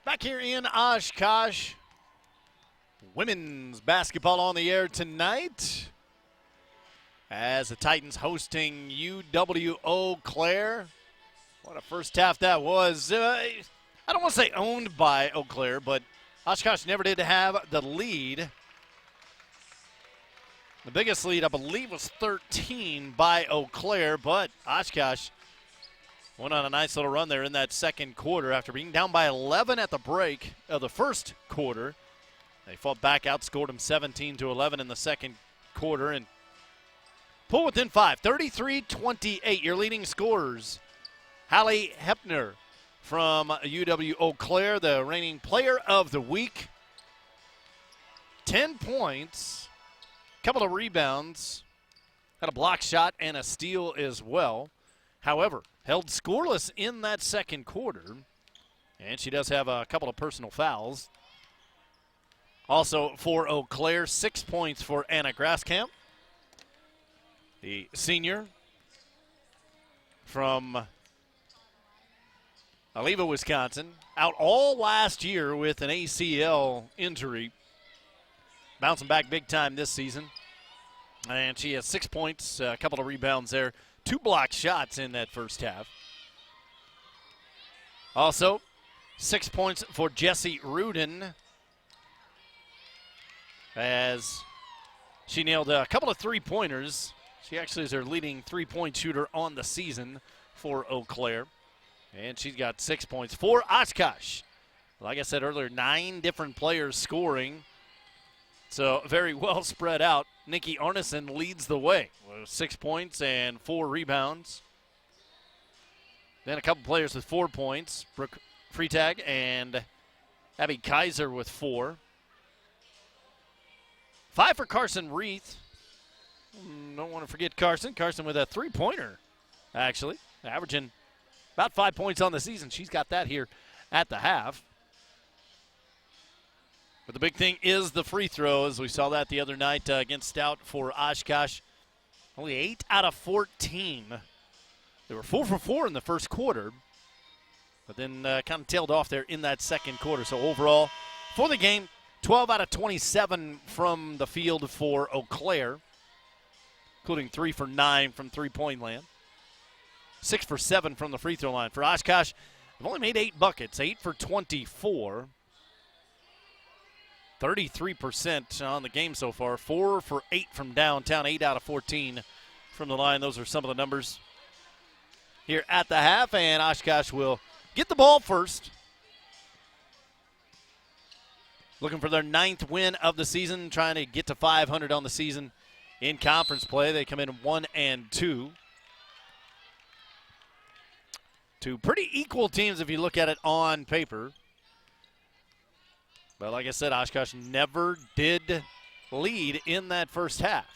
Back here in Oshkosh, women's basketball on the air tonight as the Titans hosting UW-Eau Claire. What a first half that was. I don't want to say owned by Eau Claire, but Oshkosh never did have the lead. The biggest lead, I believe, was 13 by Eau Claire, but Oshkosh went on a nice little run there in that second quarter after being down by 11 at the break of the first quarter. They fought back, outscored them 17-11 in the second quarter, and pull within 5, 33-28. Your leading scorers, Hallie Hepner from UW-Eau Claire, the reigning player of the week. 10 points, a couple of rebounds, had a block shot and a steal as well. However, held scoreless in that second quarter, and she does have a couple of personal fouls. Also for Eau Claire, 6 points for Anna Graskamp, the senior from Oliva, Wisconsin, out all last year with an ACL injury. Bouncing back big time this season. And she has 6 points, a couple of rebounds there. 2 blocked shots in that first half. Also, 6 points for Jessie Rudin as she nailed a couple of three-pointers. She actually is her leading three-point shooter on the season for Eau Claire. And she's got 6 points for Oshkosh. Like I said earlier, 9 different players scoring. So very well spread out. Nikki Arneson leads the way with 6 points and 4 rebounds. Then a couple players with 4 points. Brooke Freitag and Abby Kaiser with 4. 5 for Carson Reith. Don't want to forget Carson. Carson with a three-pointer, actually. Averaging about 5 points on the season. She's got that here at the half. But the big thing is the free throws. We saw that the other night against Stout for Oshkosh. Only 8 out of 14. They were 4 for 4 in the first quarter, but then kind of tailed off there in that second quarter. So overall, for the game, 12 out of 27 from the field for Eau Claire, including 3 for 9 from three-point land. 6 for 7 from the free throw line. For Oshkosh, they've only made 8 buckets, 8 for 24. 33% on the game so far. 4 for 8 from downtown, 8 out of 14 from the line. Those are some of the numbers here at the half, and Oshkosh will get the ball first. Looking for their 9th win of the season, trying to get to 500 on the season in conference play. They come in 1-2. Two pretty equal teams if you look at it on paper. But like I said, Oshkosh never did lead in that first half.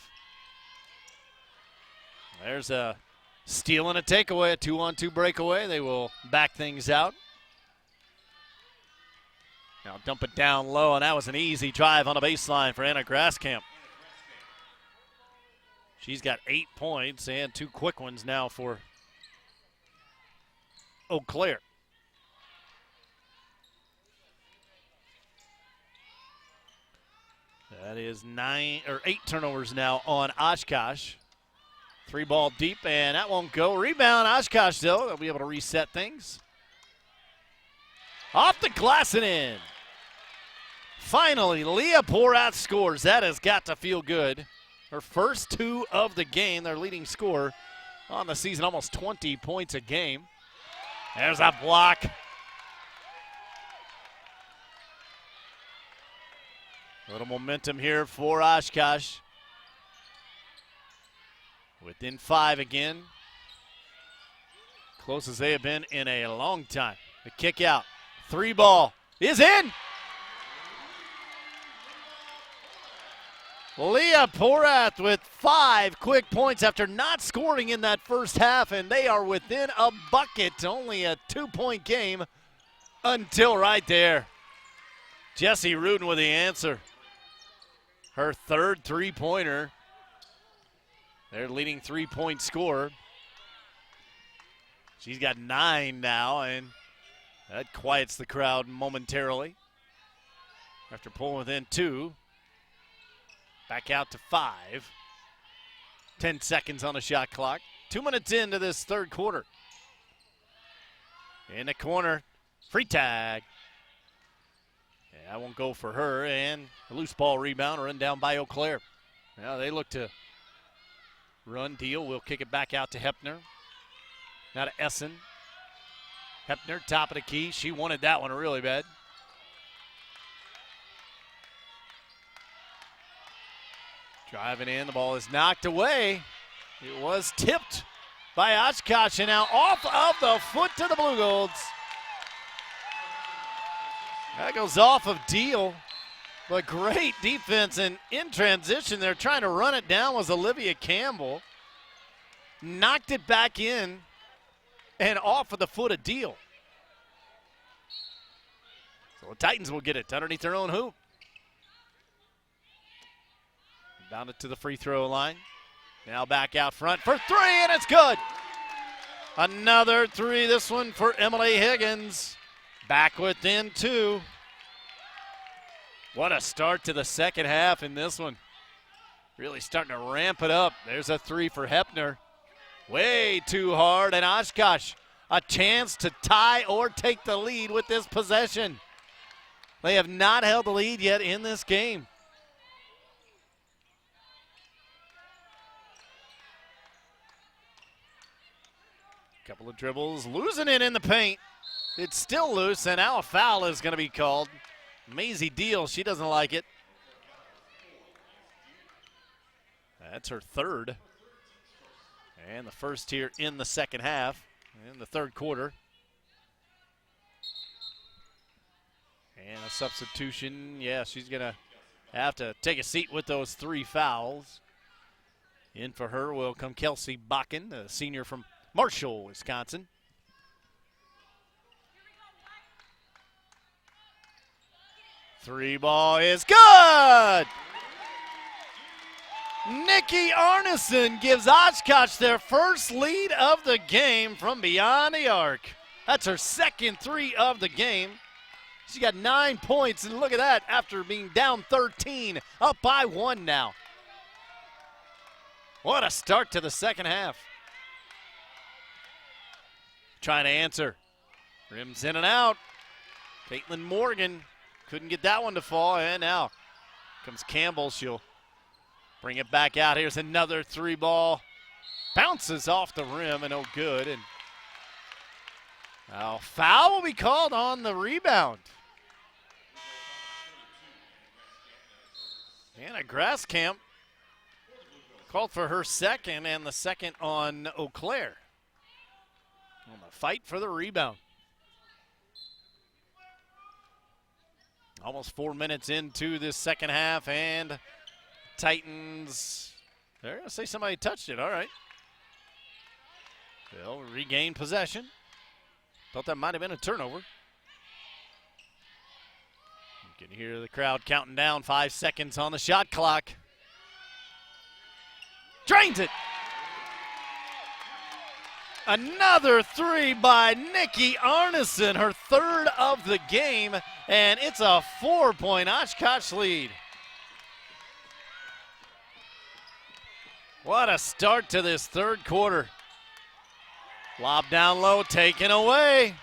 There's a steal and a takeaway, a 2-on-2 breakaway. They will back things out. Now dump it down low, and that was an easy drive on the baseline for Anna Graskamp. She's got 8 points and 2 quick ones now for Eau Claire. That is 8 turnovers now on Oshkosh. 3 ball deep, and that won't go. Rebound, Oshkosh, though. They'll be able to reset things. Off the glass and in. Finally, Leah Porat scores. That has got to feel good. Her first 2 of the game, their leading scorer on the season, almost 20 points a game. There's a block. A little momentum here for Oshkosh. Within 5 again. Close as they have been in a long time. The kick out. 3 ball is in. Leah Porath with 5 quick points after not scoring in that first half, and they are within a bucket. Only a 2-point game until right there. Jessie Rudin with the answer. Her 3rd three-pointer. Their leading 3-point scorer. She's got 9 now, and That quiets the crowd momentarily. After pulling within 2. Back out to 5. 10 seconds on the shot clock. 2 minutes into this third quarter. In the corner, free tag. Yeah, that won't go for her, and a loose ball rebound run down by Eau Claire. Now they look to run deal. We'll kick it back out to Hepner. Now to Essen. Hepner, top of the key. She wanted that one really bad. Driving in, the ball is knocked away. It was tipped by Oshkosh, and now off of the foot to the Blue Golds. That goes off of Deal, but great defense, and in transition they're trying to run it down was Olivia Campbell. Knocked it back in and off of the foot of Deal. So the Titans will get it underneath their own hoop. Bound it to the free throw line. Now back out front for 3, and it's good. Another 3, this one for Emily Higgins. Back within 2. What a start to the second half in this one. Really starting to ramp it up. There's a 3 for Hepner. Way too hard, and Oshkosh a chance to tie or take the lead with this possession. They have not held the lead yet in this game. Couple of dribbles, losing it in the paint. It's still loose, and now a foul is going to be called. Maisie Deal, she doesn't like it. That's her third. And the first here in the second half, in the third quarter. And a substitution. Yeah, she's going to have to take a seat with those 3 fouls. In for her will come Kelsey Bakken, a senior from Marshall, Wisconsin. Three ball is good! Nikki Arneson gives Oshkosh their first lead of the game from beyond the arc. That's her second 3 of the game. She got 9 points, and look at that, after being down 13, up by 1 now. What a start to the second half. Trying to answer. Rims in and out. Caitlin Morgan couldn't get that one to fall, and now comes Campbell. She'll bring it back out. Here's another 3 ball. Bounces off the rim and no good. And now foul will be called on the rebound. Anna Grasskamp called for her second, and the second on Eau Claire. On the fight for the rebound. Almost 4 minutes into this second half, and Titans, they're going to say somebody touched it. All right. They'll regain possession. Thought that might have been a turnover. You can hear the crowd counting down. 5 seconds on the shot clock. Drains it. Another 3 by Nikki Arneson, her third of the game, and it's a 4-point Oshkosh lead. What a start to this third quarter. Lob down low, taken away.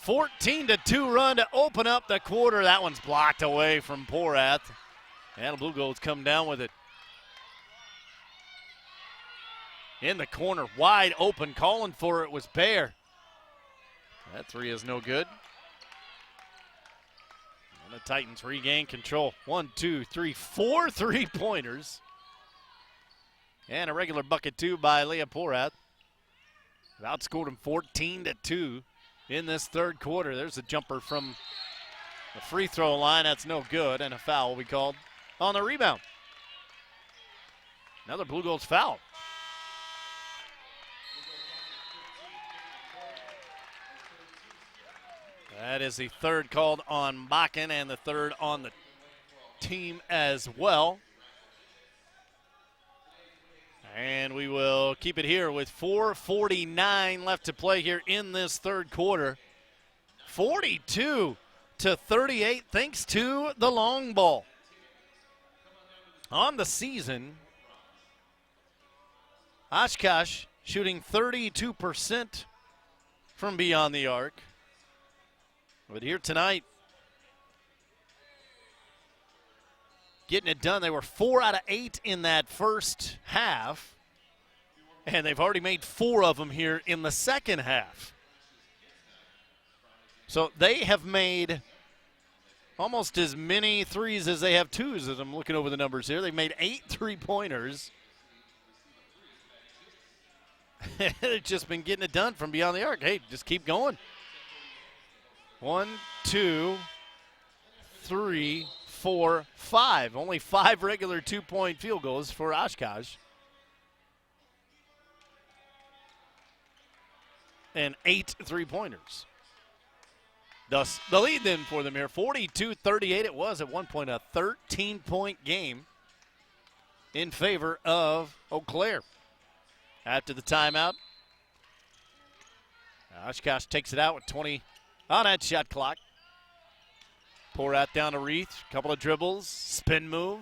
14-2 run to open up the quarter. That one's blocked away from Porath. And the Blue Golds come down with it. In the corner, wide open, calling for it was Bayer. That 3 is no good. And the Titans regain control. 1, 2, 3, 4 3-pointers. And a regular bucket, too, by Leah Porath. Outscored them 14-2 in this third quarter. There's a jumper from the free throw line. That's no good, and a foul will be called on the rebound. Another Blue Golds foul. That is the third called on Bakken and the third on the team as well. And we will keep it here with 4:49 left to play here in this third quarter. 42-38 thanks to the long ball. On the season, Oshkosh shooting 32% from beyond the arc. But here tonight, getting it done. They were 4 out of 8 in that first half, and they've already made 4 of them here in the second half. So they have made almost as many threes as they have twos, as I'm looking over the numbers here. They've made 8 3-pointers. They've just been getting it done from beyond the arc. Hey, just keep going. 1, 2, 3, 4, 5. Only 5 regular 2-point field goals for Oshkosh. And 8 3-pointers. Thus, the lead then for them here, 42-38. It was at one point a 13-point game in favor of Eau Claire. After the timeout, Oshkosh takes it out with 20 on that shot clock. Pour out down to Reith. Couple of dribbles. Spin move.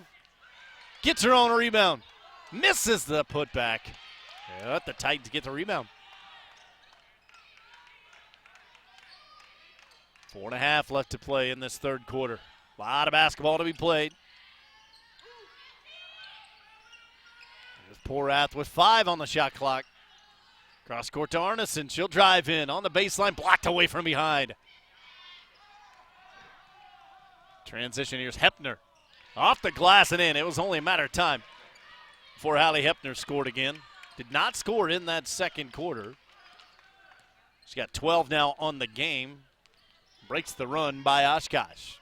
Gets her own rebound. Misses the putback. Let the Titans get the rebound. 4.5 left to play in this third quarter. A lot of basketball to be played. There's Porath with 5 on the shot clock. Cross court to Arneson. She'll drive in on the baseline. Blocked away from behind. Transition, here's Hepner. Off the glass and in. It was only a matter of time before Hallie Hepner scored again. Did not score in that second quarter. She's got 12 now on the game. Breaks the run by Oshkosh.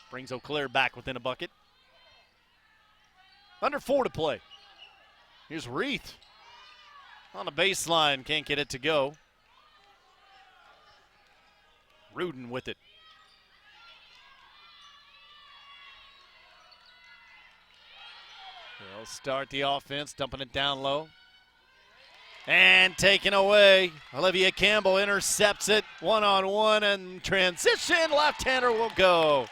Brings Eau Claire back within a bucket. Under 4 to play. Here's Reith. On the baseline, can't get it to go. Rudin with it. They'll start the offense, dumping it down low. And taken away. Olivia Campbell intercepts it. One-on-one and transition. Left-hander will go.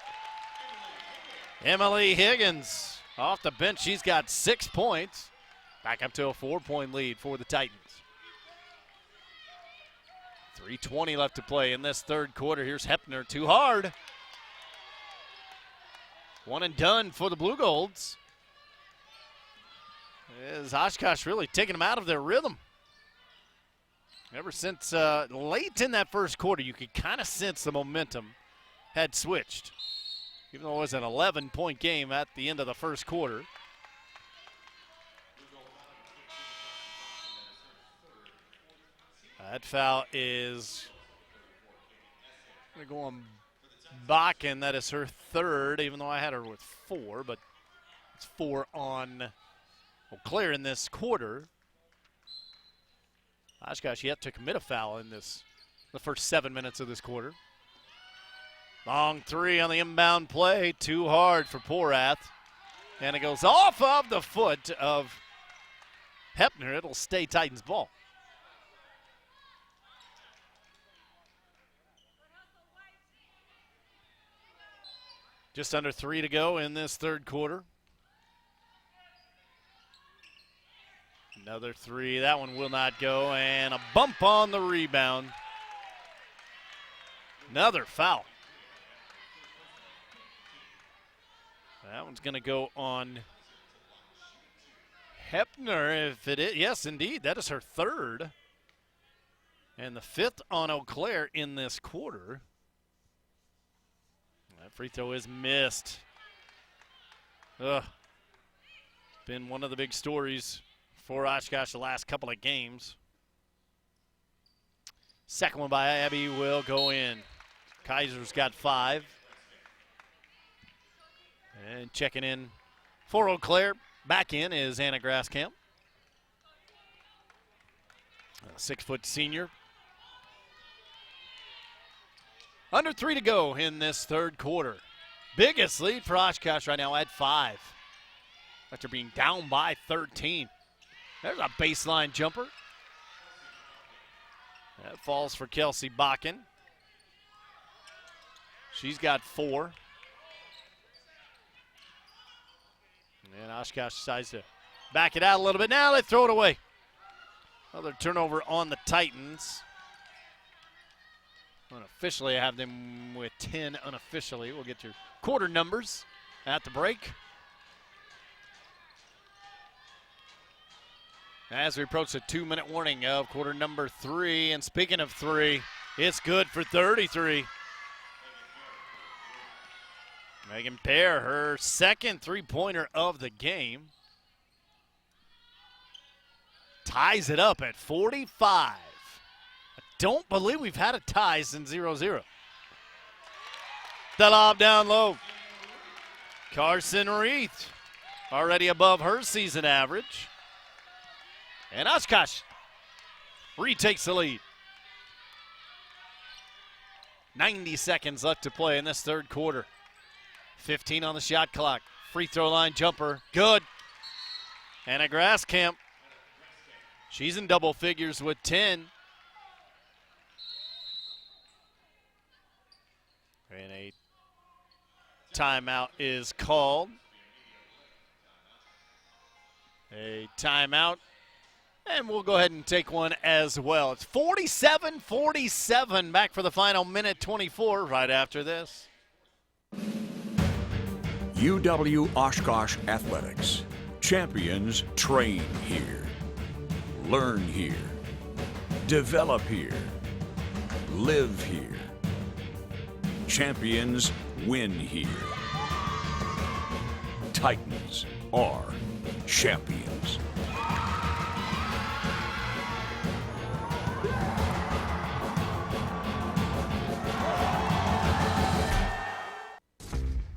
Emily Higgins off the bench. She's got 6 points. Back up to a 4-point lead for the Titans. 3:20 left to play in this third quarter. Here's Hepner. Too hard. One and done for the Blue Golds. Is Oshkosh really taking them out of their rhythm? Ever since late in that first quarter, you could kind of sense the momentum had switched. Even though it was an 11-point game at the end of the first quarter. That foul is going to go on Bakken. That is her third, even though I had her with 4, but it's 4 on Eau Claire in this quarter. Oshkosh yet to commit a foul in the first 7 minutes of this quarter. Long 3 on the inbound play. Too hard for Porath. And it goes off of the foot of Hepner. It'll stay Titans ball. Just under 3 to go in this third quarter. Another 3. That one will not go. And a bump on the rebound. Another foul. That one's going to go on Hepner. If it is, yes, indeed. That is her third. And the 5th on Eau Claire in this quarter. That free throw is missed. Been one of the big stories for Oshkosh the last couple of games. Second one by Abby will go in. Kaiser's got 5. And checking in for Eau Claire. Back in is Anna Grasskamp. A 6-foot senior. Under 3 to go in this third quarter. Biggest lead for Oshkosh right now at 5. After being down by 13. There's a baseline jumper. That falls for Kelsey Bakken. She's got 4. And Oshkosh decides to back it out a little bit. Now they throw it away. Another turnover on the Titans. Unofficially, I have them with 10 unofficially. We'll get your quarter numbers at the break. As we approach the 2-minute warning of quarter number 3. And speaking of 3, it's good for 33. Megan Pear, her second three-pointer of the game. Ties it up at 45. I don't believe we've had a tie since 0-0. The lob down low. Carson Reith already above her season average. And Oshkosh retakes the lead. 90 seconds left to play in this third quarter. 15 on the shot clock. Free throw line jumper. Good. Anna Grasskamp. She's in double figures with 10. And a timeout is called. A timeout. And we'll go ahead and take one as well. It's 47-47. Back for the final minute 24 right after this. UW-Oshkosh Athletics. Champions train here. Learn here. Develop here. Live here. Champions win here. Titans are champions.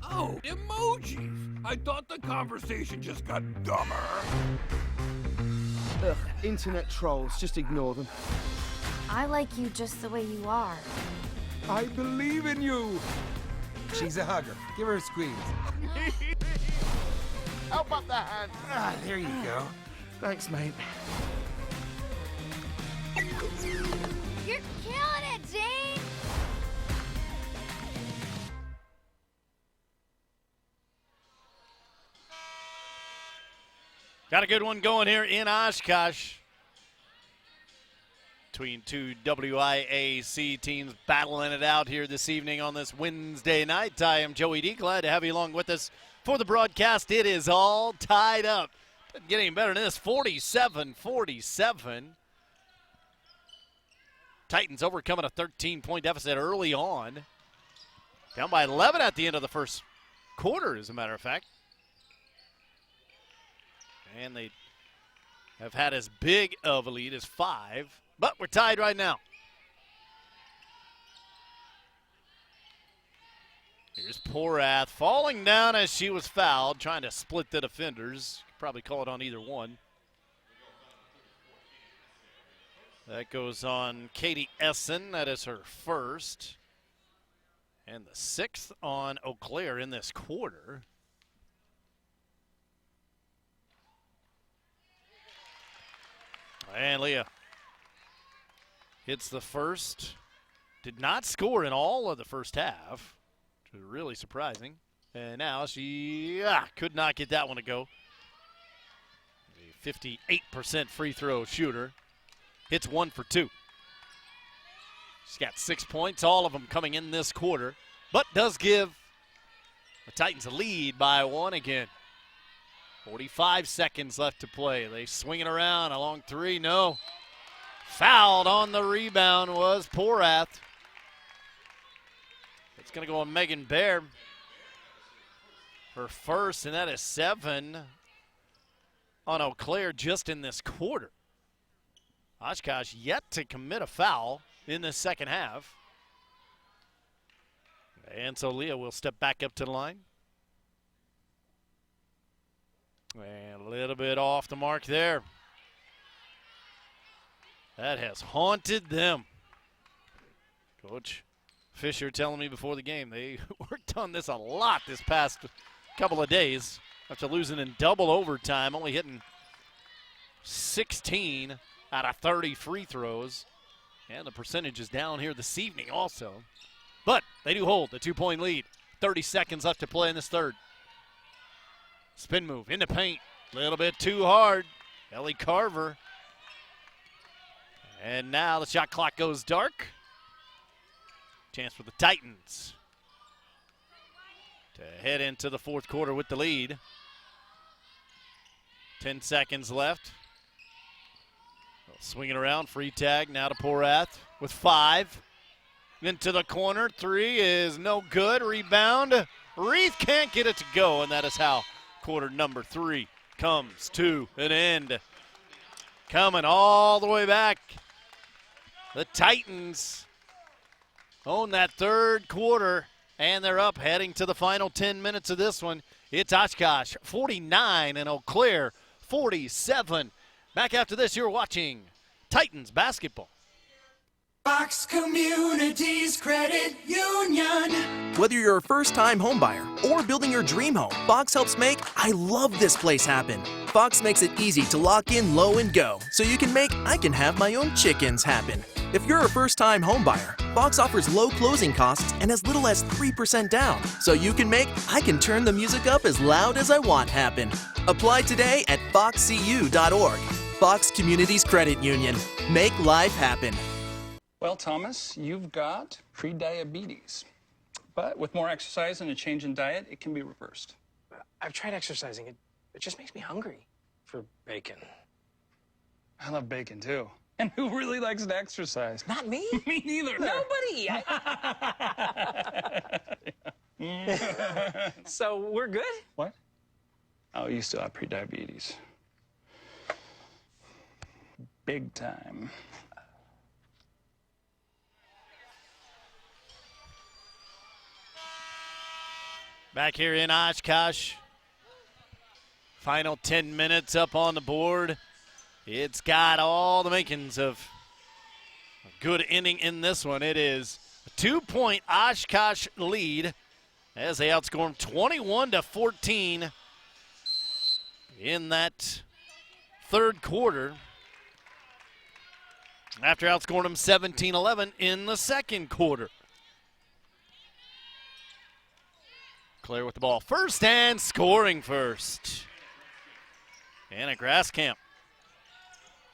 Oh, emojis. I thought the conversation just got dumber. Ugh, internet trolls, just ignore them. I like you just the way you are. I believe in you. She's a hugger. Give her a squeeze. Help up the hand. Ah, there you go. Thanks, mate. You're killing it, Jane! Got a good one going here in Oshkosh. Between two WIAC teams battling it out here this evening on this Wednesday night. I am Joey D. Glad to have you along with us for the broadcast. It is all tied up. Doesn't get any better than this. 47-47. Titans overcoming a 13-point deficit early on. Down by 11 at the end of the first quarter, as a matter of fact. And they have had as big of a lead as 5. But we're tied right now. Here's Porath falling down as she was fouled, trying to split the defenders. Probably call it on either one. That goes on Katie Essen. That is her first. And the 6th on Eau Claire in this quarter. And Leah hits the first. Did not score in all of the first half, which was really surprising. And now she could not get that one to go. A 58% free throw shooter. Hits 1 for 2. She's got 6 points, all of them coming in this quarter, but does give the Titans a lead by 1 again. 45 seconds left to play. They swing it around along 3. No. Fouled on the rebound was Porath. It's going to go on Megan Baer. Her first, and that is 7 on Eau Claire just in this quarter. Oshkosh yet to commit a foul in the second half. And so Leah will step back up to the line. And a little bit off the mark there. That has haunted them. Coach Fisher telling me before the game they worked on this a lot this past couple of days after losing in double overtime, only hitting 16 out of 30 free throws. And the percentage is down here this evening also. But they do hold the 2-point lead. 30 seconds left to play in this third. Spin move in the paint. A little bit too hard. Ellie Carver. And now the shot clock goes dark. Chance for the Titans to head into the fourth quarter with the lead. 10 seconds left. Swinging around, free tag now to Porath with 5. Into the corner, 3 is no good. Rebound, Reith can't get it to go, and that is how quarter number 3 comes to an end. Coming all the way back, the Titans own that third quarter, and they're up heading to the final 10 minutes of this one. It's Oshkosh 49 and Eau Claire 47. Back after this, you're watching Titans basketball. Fox Communities Credit Union. Whether you're a first-time homebuyer or building your dream home, Fox helps make I love this place happen. Fox makes it easy to lock in low and go, so you can make I can have my own chickens happen. If you're a first-time homebuyer, Fox offers low closing costs and as little as 3% down, so you can make I can turn the music up as loud as I want happen. Apply today at foxcu.org. Fox Communities Credit Union. Make life happen. Well, Thomas, you've got pre-diabetes. But with more exercise and a change in diet, it can be reversed. I've tried exercising. It just makes me hungry for bacon. I love bacon, too. And who really likes to exercise? Not me. Me neither. Nobody. So we're good? What? Oh, you still have pre-diabetes. Big time. Back here in Oshkosh. Final 10 minutes up on the board. It's got all the makings of a good inning in this one. It is a 2-point Oshkosh lead as they outscore them 21-14 in that third quarter after outscoring them 17-11 in the second quarter. Claire with the ball first and scoring first. Anna Grasskamp.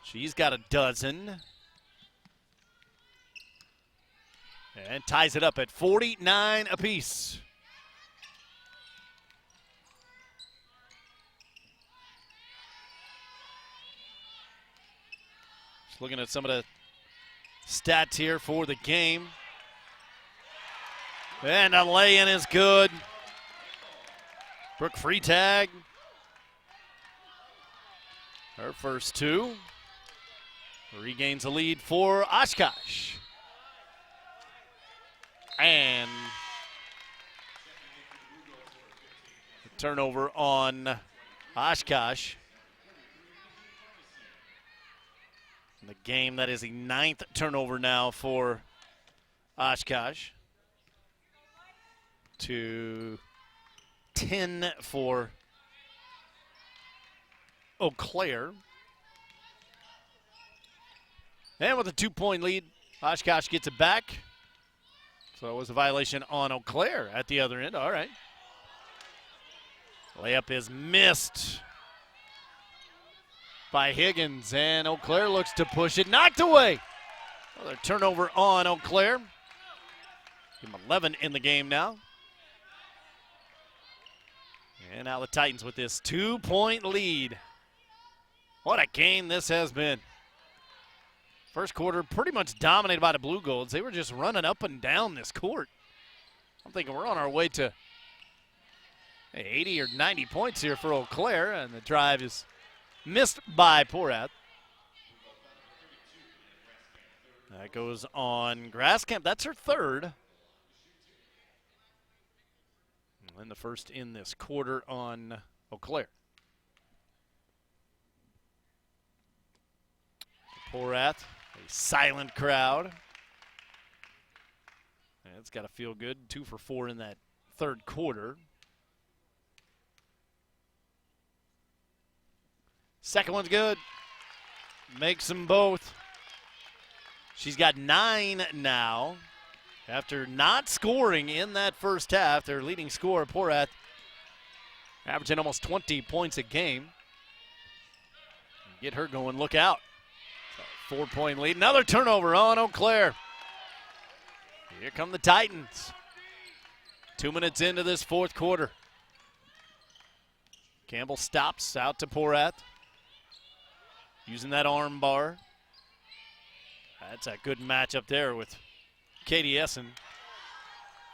She's got a dozen. And ties it up at 49 apiece. Just looking at some of the stats here for the game. And a lay-in is good. Brooke Freitag. Her first 2. Regains a lead for Oshkosh. And the turnover on Oshkosh. In the game, that is the 9th turnover now for Oshkosh. To 10 for Eau Claire. And with a 2-point lead, Oshkosh gets it back. So it was a violation on Eau Claire at the other end. All right. Layup is missed by Higgins, and Eau Claire looks to push it. Knocked away. Another turnover on Eau Claire. Give them 11 in the game now. And now the Titans with this 2-point lead. What a game this has been. First quarter pretty much dominated by the Blue Golds. They were just running up and down this court. I'm thinking we're on our way to 80 or 90 points here for Eau Claire, and the drive is missed by Porath. That goes on Grasskamp. That's her third. And the first in this quarter on Eau Claire. Porath, a silent crowd. And it's got to feel good. 2 for 4 in that third quarter. Second one's good. makes them both. She's got 9 now. After not scoring in that first half, their leading scorer, Porath, averaging almost 20 points a game. Get her going, look out. 4-point lead, another turnover on Eau Claire. Here come the Titans. 2 minutes into this fourth quarter. Campbell stops out to Porath. Using that arm bar. That's a good match up there with Katie Essen.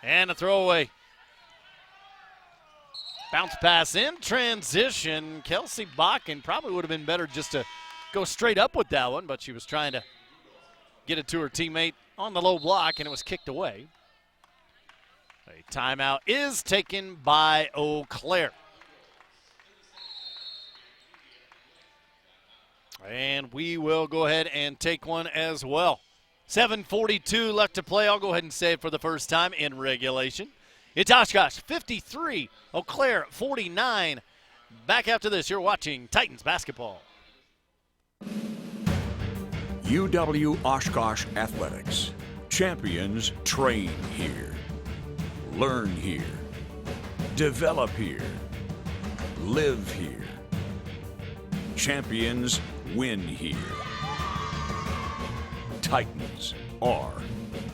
And a throwaway. Bounce pass in transition. Kelsey Bakken probably would have been better just to go straight up with that one, but she was trying to get it to her teammate on the low block, and it was kicked away. A timeout is taken by Eau Claire. And we will go ahead and take one as well. 7:42 left to play. I'll go ahead and say it for the first time in regulation. It's Oshkosh 53, Eau Claire 49. Back after this, you're watching Titans basketball. UW-Oshkosh Athletics. Champions train here. Learn here. Develop here. Live here. Champions win here. Titans are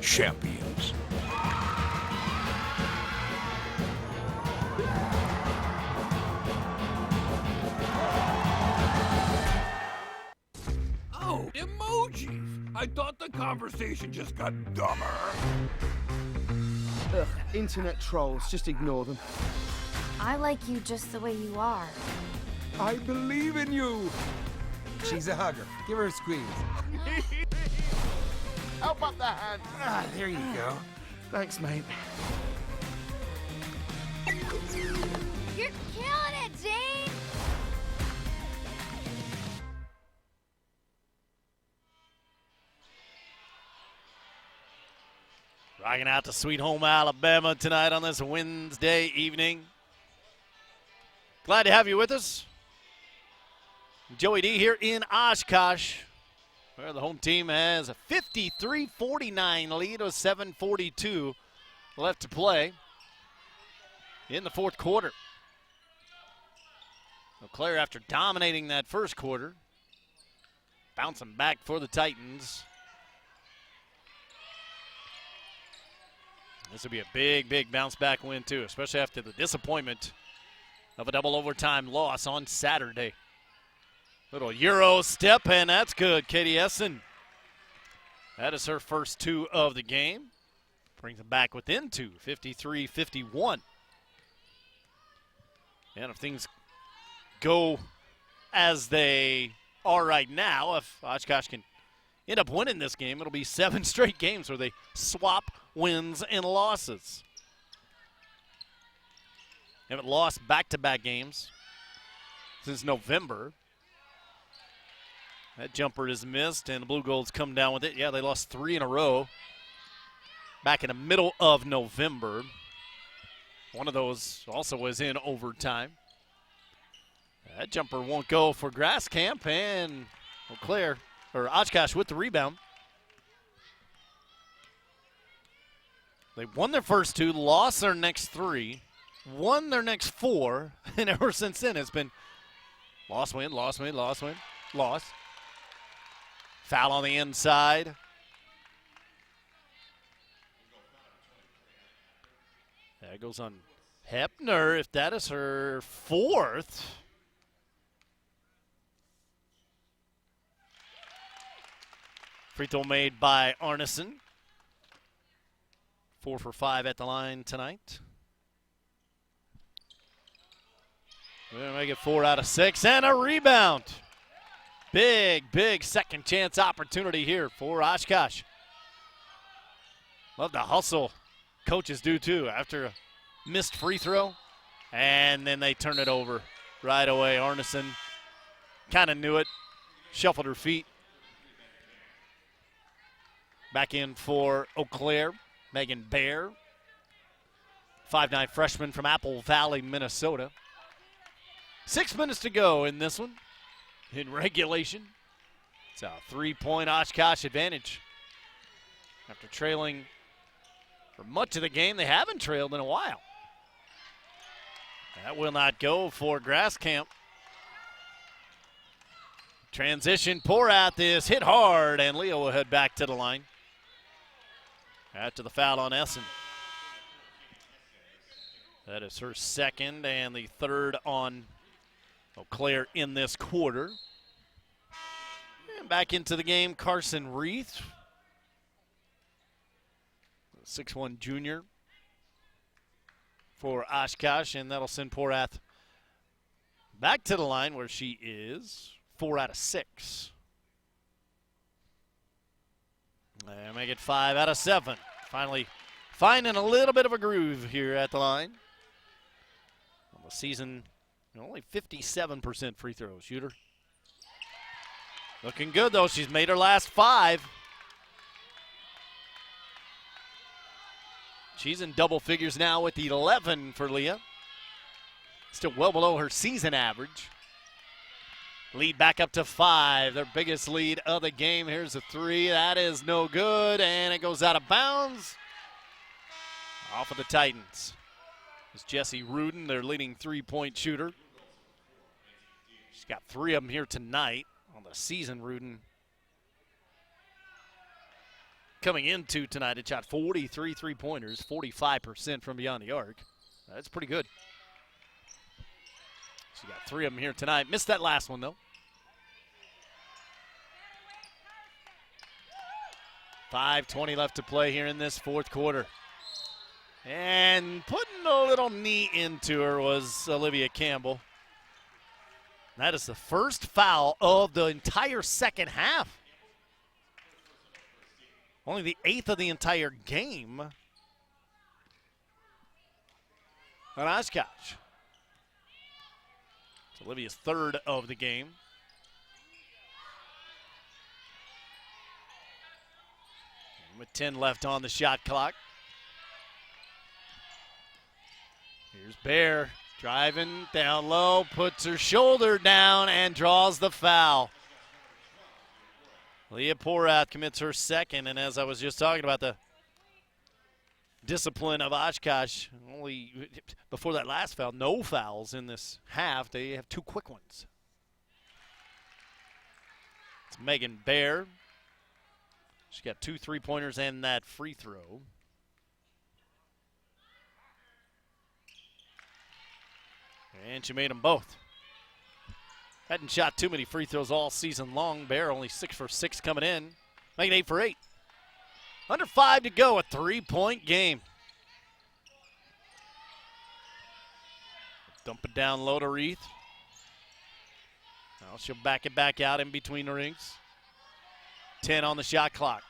champions. Oh, emojis. I thought the conversation just got dumber. Ugh, internet trolls, just ignore them. I like you just the way you are. I believe in you. She's a hugger. Give her a squeeze. Help up the hand. Ah, there you go. Thanks, mate. You're killing it, Jane! Rocking out to Sweet Home Alabama tonight on this Wednesday evening. Glad to have you with us. Joey D here in Oshkosh, where the home team has a 53-49 lead with 7:42 left to play in the fourth quarter. Eau Claire, after dominating that first quarter, bouncing back for the Titans. This would be a big bounce back win too, especially after the disappointment of a double overtime loss on Saturday. Little Euro step, and that's good. Katie Essen. That is her first 2 of the game. Brings them back within 2, 53-51. And if things go as they are right now, if Oshkosh can end up winning this game, it'll be 7 straight games where they swap wins and losses. They haven't lost back-to-back games since November. That jumper is missed, and the Blue Golds come down with it. Yeah, they lost 3 in a row back in the middle of November. One of those also was in overtime. That jumper won't go for Grasscamp, and Eau Claire, or Oshkosh with the rebound. They won their first 2, lost their next 3, won their next 4, and ever since then it's been loss, win, loss, win, loss, win, loss. Foul on the inside. That goes on Hepner, if that is her 4th. Free throw made by Arneson. 4 for 5 at the line tonight. We're going to make it 4 out of 6, and a rebound. Big second chance opportunity here for Oshkosh. Love the hustle coaches do too after a missed free throw. And then they turn it over right away. Arneson kind of knew it, shuffled her feet. Back in for Eau Claire, Megan Baer. 5'9" freshman from Apple Valley, Minnesota. 6 minutes to go in this one. In regulation, It's a 3-point Oshkosh advantage. After trailing for much of the game, they haven't trailed in a while. That will not go for Grasscamp. Transition, Porath is hit hard, and Leo will head back to the line. After the foul on Essen. That is her second and the third on Eau Claire in this quarter. And back into the game, Carson Reith, 6'1" junior for Oshkosh, and that'll send Porath back to the line where she is 4 out of 6. And make it 5 out of 7. Finally finding a little bit of a groove here at the line. On the season, only 57% free throw shooter. Looking good, though. She's made her last 5. She's in double figures now with 11 for Leah. Still well below her season average. Lead back up to 5, their biggest lead of the game. Here's a 3. That is no good, and it goes out of bounds. Off of the Titans. It's Jessie Rudin, their leading 3-point shooter. She's got 3 of them here tonight on the season. Rudin coming into tonight, it shot 43 3-pointers, 45% from beyond the arc. That's pretty good. She got 3 of them here tonight. Missed that last one, though. 5:20 left to play here in this fourth quarter. And putting a little knee into her was Olivia Campbell. That is the first foul of the entire second half. Only the 8th of the entire game on Oshkosh. It's Olivia's 3rd of the game. And with 10 left on the shot clock. Here's Bear driving down low, puts her shoulder down and draws the foul. Leah Porath commits her second, and as I was just talking about the discipline of Oshkosh, only before that last foul, no fouls in this half. They have 2 quick ones. It's Megan Bear. She got 2 3-pointers and that free throw. And she made them both. Hadn't shot too many free throws all season long. Bear only 6 for 6 coming in. Making 8 for 8. Under 5 to go, a 3-point game. Dump it down low to Reith. Now she'll back it back out in between the rings. 10 on the shot clock.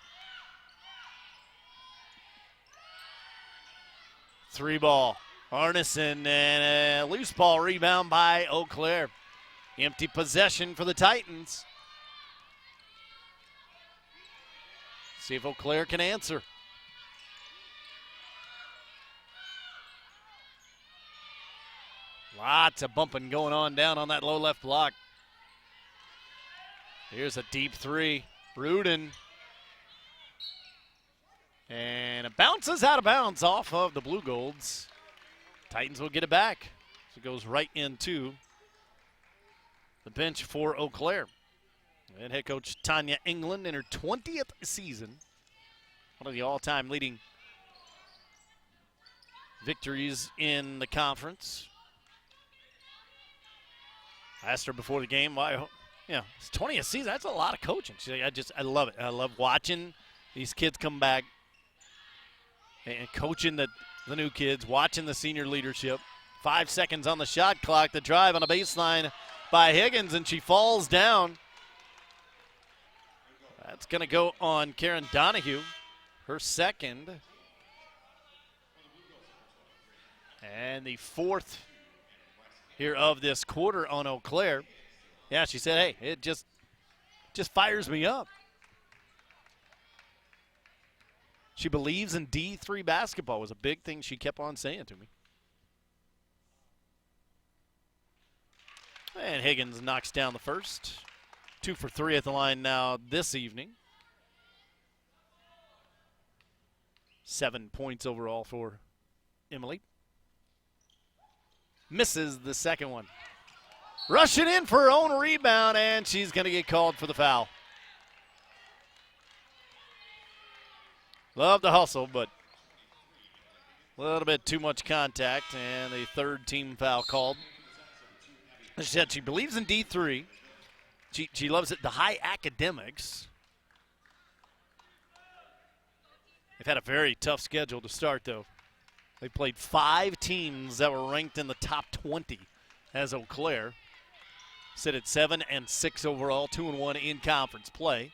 3 ball. Arneson and a loose ball rebound by Eau Claire. Empty possession for the Titans. See if Eau Claire can answer. Lots of bumping going on down on that low left block. Here's a deep 3. Rudin. And it bounces out of bounds off of the Blue Golds. Titans will get it back. So it goes right into the bench for Eau Claire. And head coach Tanya England in her 20th season. One of the all-time leading victories in the conference. I asked her before the game why, it's 20th season. That's a lot of coaching. She's like, I love it. I love watching these kids come back and coaching the new kids, watching the senior leadership. 5 seconds on the shot clock. The drive on a baseline by Higgins, and she falls down. That's going to go on Karen Donahue, her second. And the 4th here of this quarter on Eau Claire. Yeah, she said, hey, it just fires me up. She believes in D3 basketball was a big thing she kept on saying to me. And Higgins knocks down the first. 2 for 3 at the line now this evening. 7 points overall for Emily. Misses the second one. Rushing in for her own rebound, and she's going to get called for the foul. Love the hustle, but a little bit too much contact, and the third team foul called. She said she believes in D3. She loves it, the high academics. They've had a very tough schedule to start, though. They played 5 teams that were ranked in the top 20 as Eau Claire. Sit at 7-6 overall, 2-1 in conference play.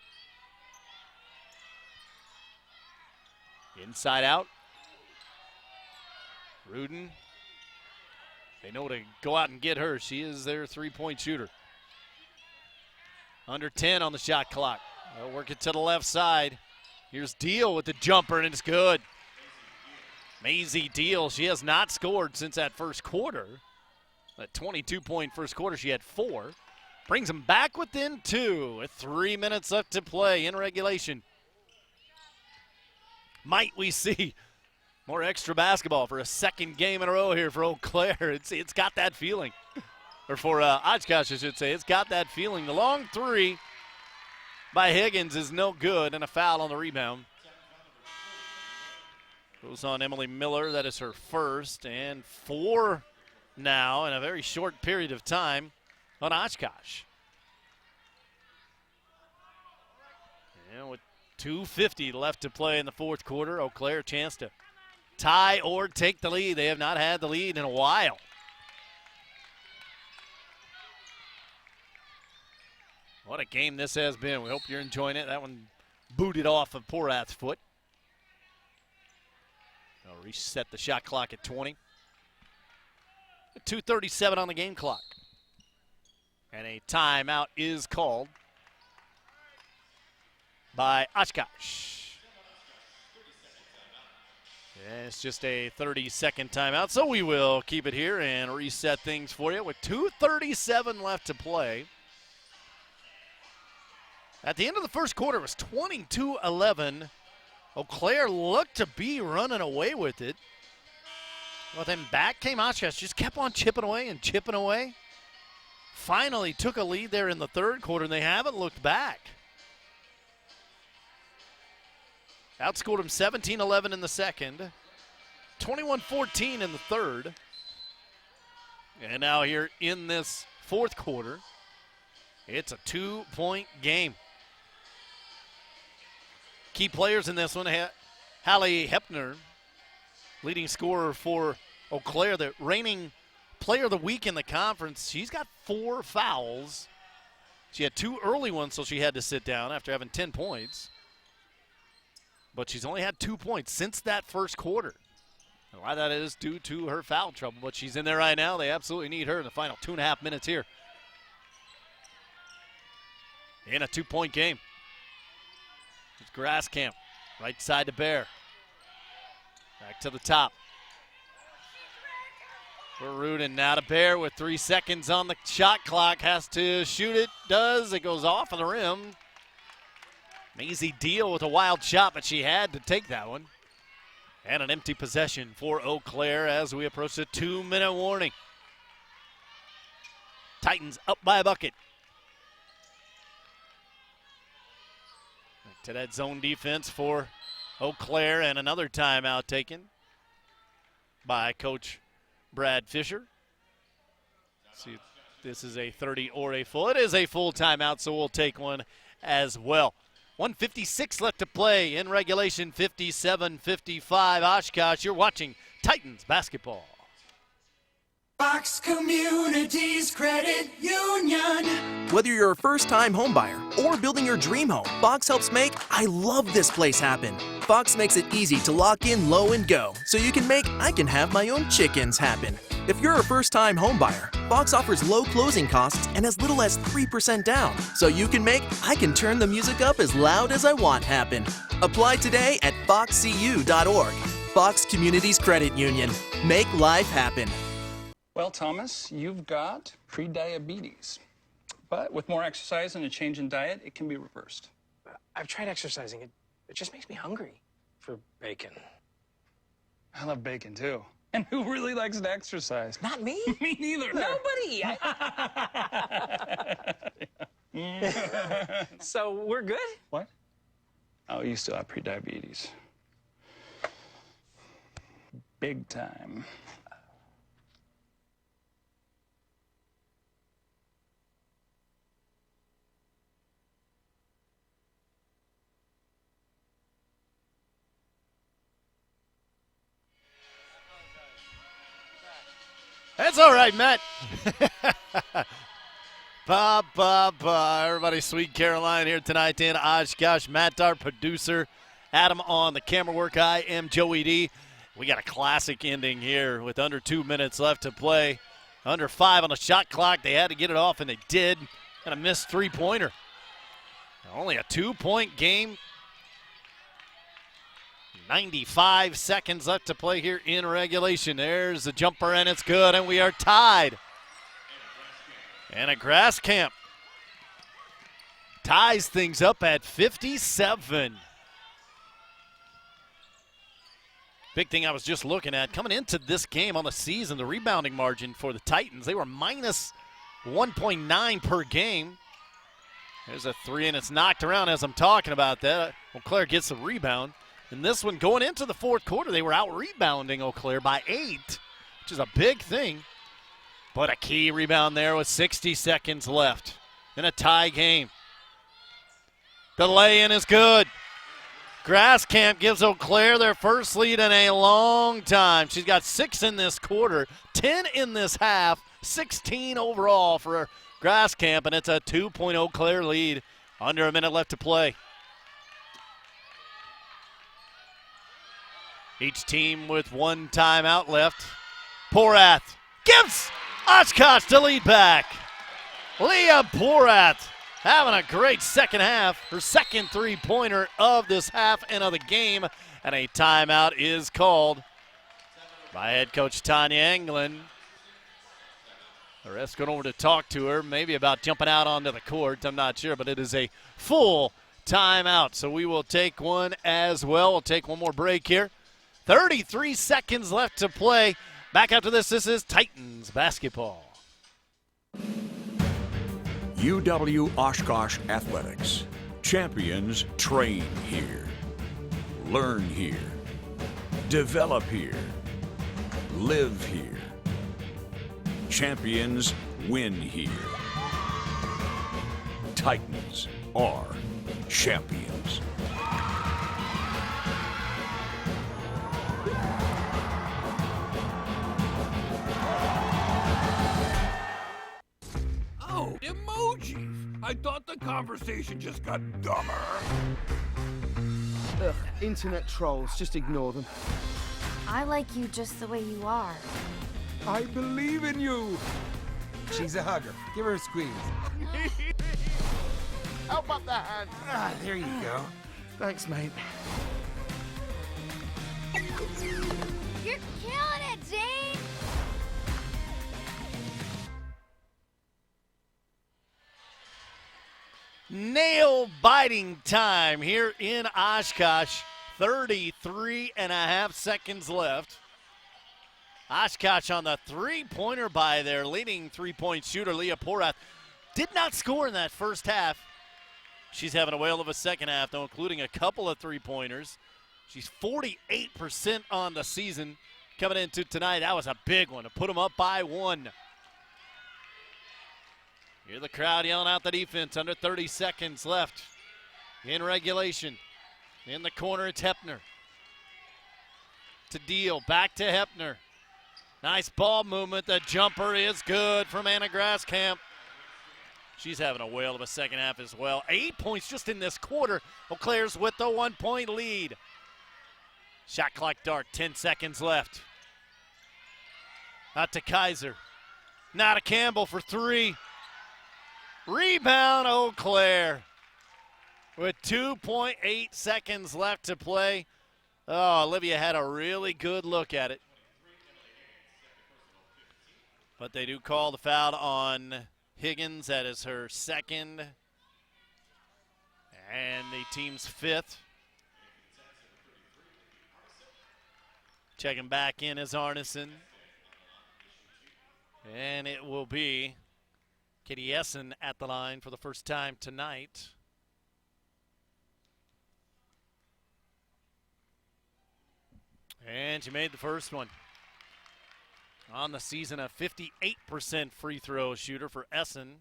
Inside out. Rudin. They know to go out and get her. She is their three-point shooter. Under 10 on the shot clock. They'll work it to the left side. Here's Deal with the jumper, and it's good. Maisie Deal, she has not scored since that first quarter. That 22-point first quarter, she had 4. Brings them back within 2 with 3 minutes left to play in regulation. Might we see more extra basketball for a second game in a row here for Eau Claire? It's got that feeling. Or for Oshkosh, I should say. It's got that feeling. The long 3 by Higgins is no good, and a foul on the rebound. Goes on Emily Miller. That is her first, and 4 now in a very short period of time on Oshkosh. And with 2:50 left to play in the fourth quarter, Eau Claire a chance to tie or take the lead. They have not had the lead in a while. What a game this has been. We hope you're enjoying it. That one booted off of Porath's foot. They'll reset the shot clock at 20. 2:37 on the game clock. And a timeout is called by Oshkosh. And it's just a 30-second timeout, so we will keep it here and reset things for you with 2:37 left to play. At the end of the first quarter, it was 22-11. Eau Claire looked to be running away with it. Well, then back came Oshkosh. Just kept on chipping away and chipping away. Finally took a lead there in the third quarter, and they haven't looked back. Outscored them 17-11 in the second, 21-14 in the third. And now here in this fourth quarter, it's a 2-point game. Key players in this one, Hallie Hepner, leading scorer for Eau Claire, the reigning player of the week in the conference. She's got 4 fouls. She had 2 early ones, so she had to sit down after having 10 points. But she's only had 2 points since that first quarter. And why that is due to her foul trouble, but she's in there right now. They absolutely need her in the final 2.5 minutes here. In a 2-point game. It's Grasscamp, right side to Bear. Back to the top. For Rudin, now to Bear with 3 seconds on the shot clock. Has to shoot it, does. It goes off of the rim. Maisie Deal with a wild shot, but she had to take that one. And an empty possession for Eau Claire as we approach the 2-minute warning. Titans up by a bucket. Back to that zone defense for Eau Claire, and another timeout taken by Coach Brad Fisher. See if this is a 30 or a full. It is a full timeout, so we'll take one as well. 1:56 left to play in regulation, 57-55 Oshkosh. You're watching Titans basketball. Fox Communities Credit Union. Whether you're a first-time homebuyer or building your dream home, Fox helps make I love this place happen. Fox makes it easy to lock in low and go, so you can make I can have my own chickens happen. If you're a first-time homebuyer, Fox offers low closing costs and as little as 3% down, so you can make I can turn the music up as loud as I want happen. Apply today at foxcu.org. Fox Communities Credit Union. Make life happen. Well, Thomas, you've got prediabetes. But with more exercise and a change in diet, it can be reversed. I've tried exercising. It just makes me hungry for bacon. I love bacon too. And who really likes to exercise? Not me. Me neither. Nobody. So we're good? What? Oh, you still have prediabetes. Big time. That's all right, Matt. Everybody, Sweet Caroline here tonight in Oshkosh. Matt, our producer. Adam on the camera work. I am Joey D. We got a classic ending here with under 2 minutes left to play. Under 5 on the shot clock. They had to get it off, and they did. And a missed three-pointer. Only a 2-point game. 95 seconds left to play here in regulation. There's the jumper, and it's good, and we are tied. And a grass camp ties things up at 57. Big thing I was just looking at, coming into this game on the season, the rebounding margin for the Titans, they were minus 1.9 per game. There's a three, and it's knocked around as I'm talking about that. Eau Claire gets the rebound. And this one, going into the fourth quarter, they were out-rebounding Eau Claire by 8, which is a big thing. But a key rebound there with 60 seconds left in a tie game. The lay-in is good. Grasscamp gives Eau Claire their first lead in a long time. She's got 6 in this quarter, 10 in this half, 16 overall for Grasscamp, and it's a 2-point Eau Claire lead. Under a minute left to play. Each team with one timeout left. Porath gives Oshkosh the lead back. Leah Porath having a great second half. Her second three-pointer of this half and of the game. And a timeout is called by head coach Tanya Englund. The rest going over to talk to her, maybe about jumping out onto the court. I'm not sure, but it is a full timeout. So we will take one as well. We'll take one more break here. 33 seconds left to play. Back after this, this is Titans basketball. UW-Oshkosh Athletics. Champions train here. Learn here. Develop here. Live here. Champions win here. Titans are champions. Oh, emojis. I thought the conversation just got dumber. Ugh, internet trolls, just ignore them. I like you just the way you are. I believe in you. She's a hugger. Give her a squeeze. Help up the hand. Ah, there you go. Thanks, mate. You're killing it, Zane! Nail-biting time here in Oshkosh. 33 and a half seconds left. Oshkosh on the three-pointer by their leading three-point shooter, Leah Porath. Did not score in that first half. She's having a whale of a second half, though, including a couple of three-pointers. She's 48% on the season coming into tonight. That was a big one to put them up by 1. Hear the crowd yelling out the defense. Under 30 seconds left in regulation. In the corner, it's Hepner. To Deal, back to Hepner. Nice ball movement. The jumper is good from Anna Grasscamp. She's having a whale of a second half as well. 8 points just in this quarter. Eau Claire's with the 1-point lead. Shot clock dark, 10 seconds left. Out to Kaiser. Now to Campbell for 3. Rebound, Eau Claire. With 2.8 seconds left to play. Oh, Olivia had a really good look at it. But they do call the foul on Higgins, that is her second. And the team's fifth. Checking back in is Arneson. And it will be Katie Essen at the line for the first time tonight. And she made the first one. On the season, a 58% free throw shooter for Essen.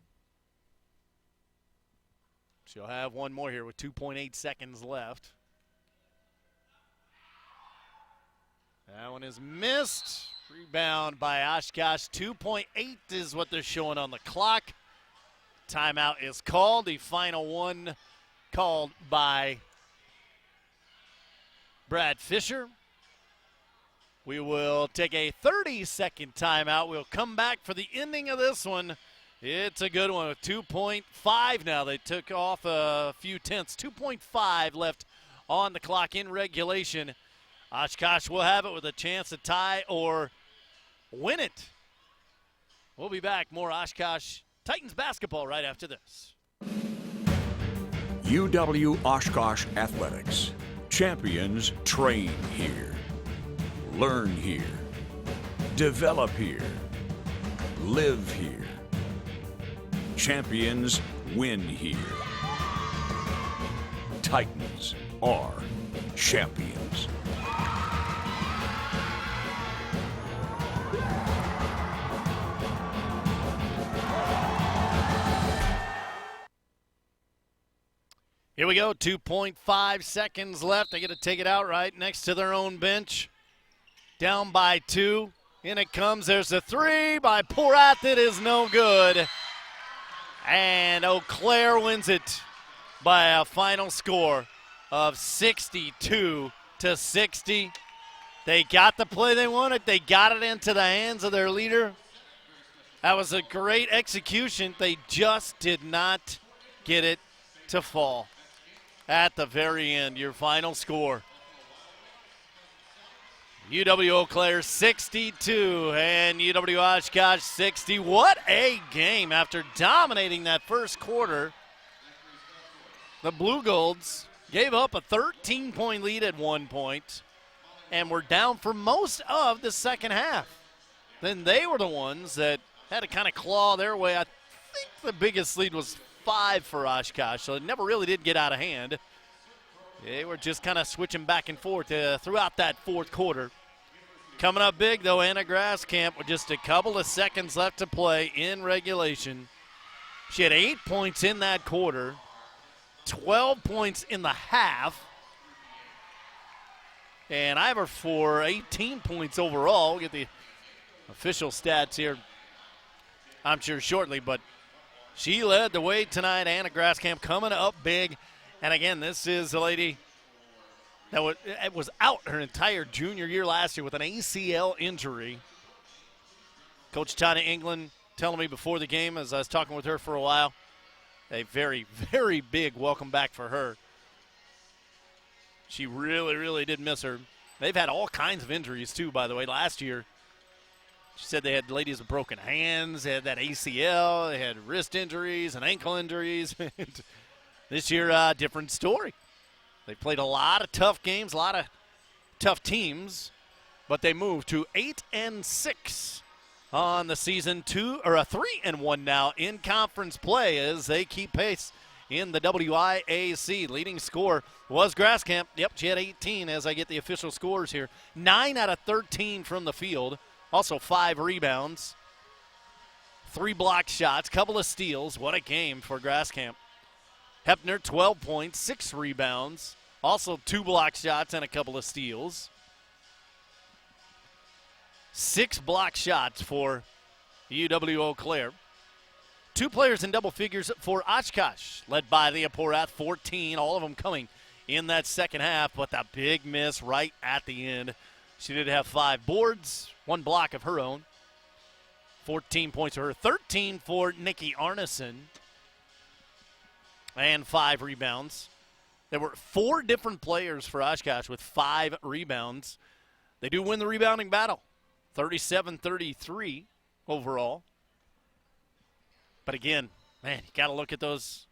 She'll have one more here with 2.8 seconds left. That one is missed. Rebound by Oshkosh. 2.8 is what they're showing on the clock. Timeout is called. The final one called by Brad Fisher. We will take a 30-second timeout. We'll come back for the ending of this one. It's a good one with 2.5 now. They took off a few tenths. 2.5 left on the clock in regulation. Oshkosh will have it with a chance to tie or win it. We'll be back. More Oshkosh Titans basketball right after this. UW-Oshkosh Athletics. Champions train here. Learn here. Develop here. Live here. Champions win here. Titans are champions. Here we go, 2.5 seconds left. They get to take it out right next to their own bench. Down by 2. In it comes. There's a 3 by Porath. It is no good. And Eau Claire wins it by a final score of 62-60. They got the play they wanted. They got it into the hands of their leader. That was a great execution. They just did not get it to fall. At the very end, your final score. UW-Eau Claire 62 and UW-Oshkosh 60. What a game after dominating that first quarter. The Blue Golds gave up a 13-point lead at one point and were down for most of the second half. Then they were the ones that had to kind of claw their way. I think the biggest lead was 5 for Oshkosh, so it never really did get out of hand. They were just kind of switching back and forth throughout that fourth quarter. Coming up big, though, Anna Grasskamp with just a couple of seconds left to play in regulation. She had 8 points in that quarter, 12 points in the half, and I have her for 18 points overall. We'll get the official stats here, I'm sure, shortly, but she led the way tonight. Anna Grasskamp coming up big. And again, this is a lady that was out her entire junior year last year with an ACL injury. Coach Tana England telling me before the game, as I was talking with her for a while, a very, very big welcome back for her. She really, really did miss her. They've had all kinds of injuries, too, by the way. Last year, she said they had ladies with broken hands, they had that ACL, they had wrist injuries and ankle injuries. This year, different story. They played a lot of tough games, a lot of tough teams, but they moved to 8-6 on the season, 3-1 now in conference play as they keep pace in the WIAC. Leading scorer was Grasskamp. Yep, she had 18 as I get the official scores here. 9 out of 13 from the field, also 5 rebounds, 3 block shots, couple of steals. What a game for Grasskamp. Hepner, 12 points, 6 rebounds, also 2 block shots and a couple of steals. 6 block shots for UW-Eau Claire. 2 players in double figures for Oshkosh, led by Leah Porath, 14, all of them coming in that second half, but the big miss right at the end. She did have 5 boards, 1 block of her own. 14 points for her, 13 for Nikki Arneson. And 5 rebounds. There were 4 different players for Oshkosh with 5 rebounds. They do win the rebounding battle, 37-33 overall. But again, man, you got to look at those.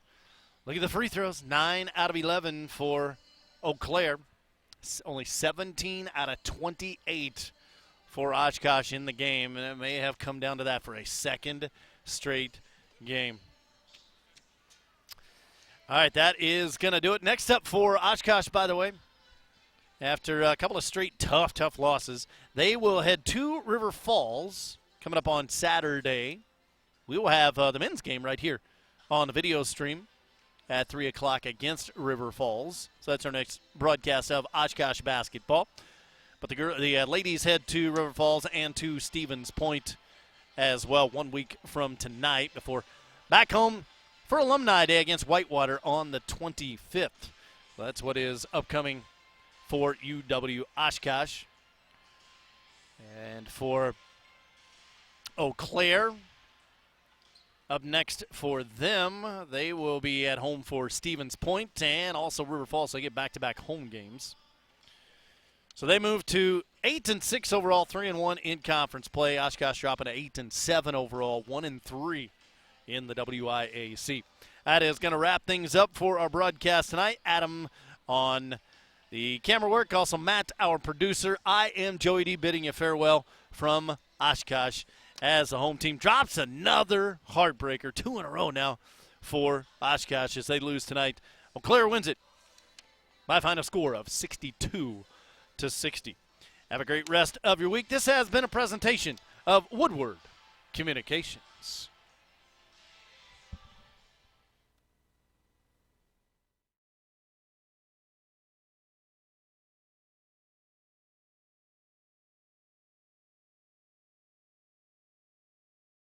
Look at the free throws. 9 out of 11 for Eau Claire. Only 17 out of 28 for Oshkosh in the game. And it may have come down to that for a second straight game. All right, that is going to do it. Next up for Oshkosh, by the way, after a couple of straight tough losses, they will head to River Falls coming up on Saturday. We will have the men's game right here on the video stream at 3 o'clock against River Falls. So that's our next broadcast of Oshkosh basketball. But the ladies head to River Falls and to Stevens Point as well 1 week from tonight before back home for Alumni Day against Whitewater on the 25th. So that's what is upcoming for UW-Oshkosh. And for Eau Claire, up next for them, they will be at home for Stevens Point and also River Falls, so they get back-to-back home games. So they move to 8-6 overall, 3-1 in conference play. Oshkosh dropping to 8-7 overall, 1-3 in the WIAC. That is going to wrap things up for our broadcast tonight. Adam on the camera work, also Matt, our producer. I am Joey D, bidding you farewell from Oshkosh as the home team drops another heartbreaker, 2 in a row now for Oshkosh as they lose tonight. Eau Claire wins it by a final score of 62-60. Have a great rest of your week. This has been a presentation of Woodward Communications.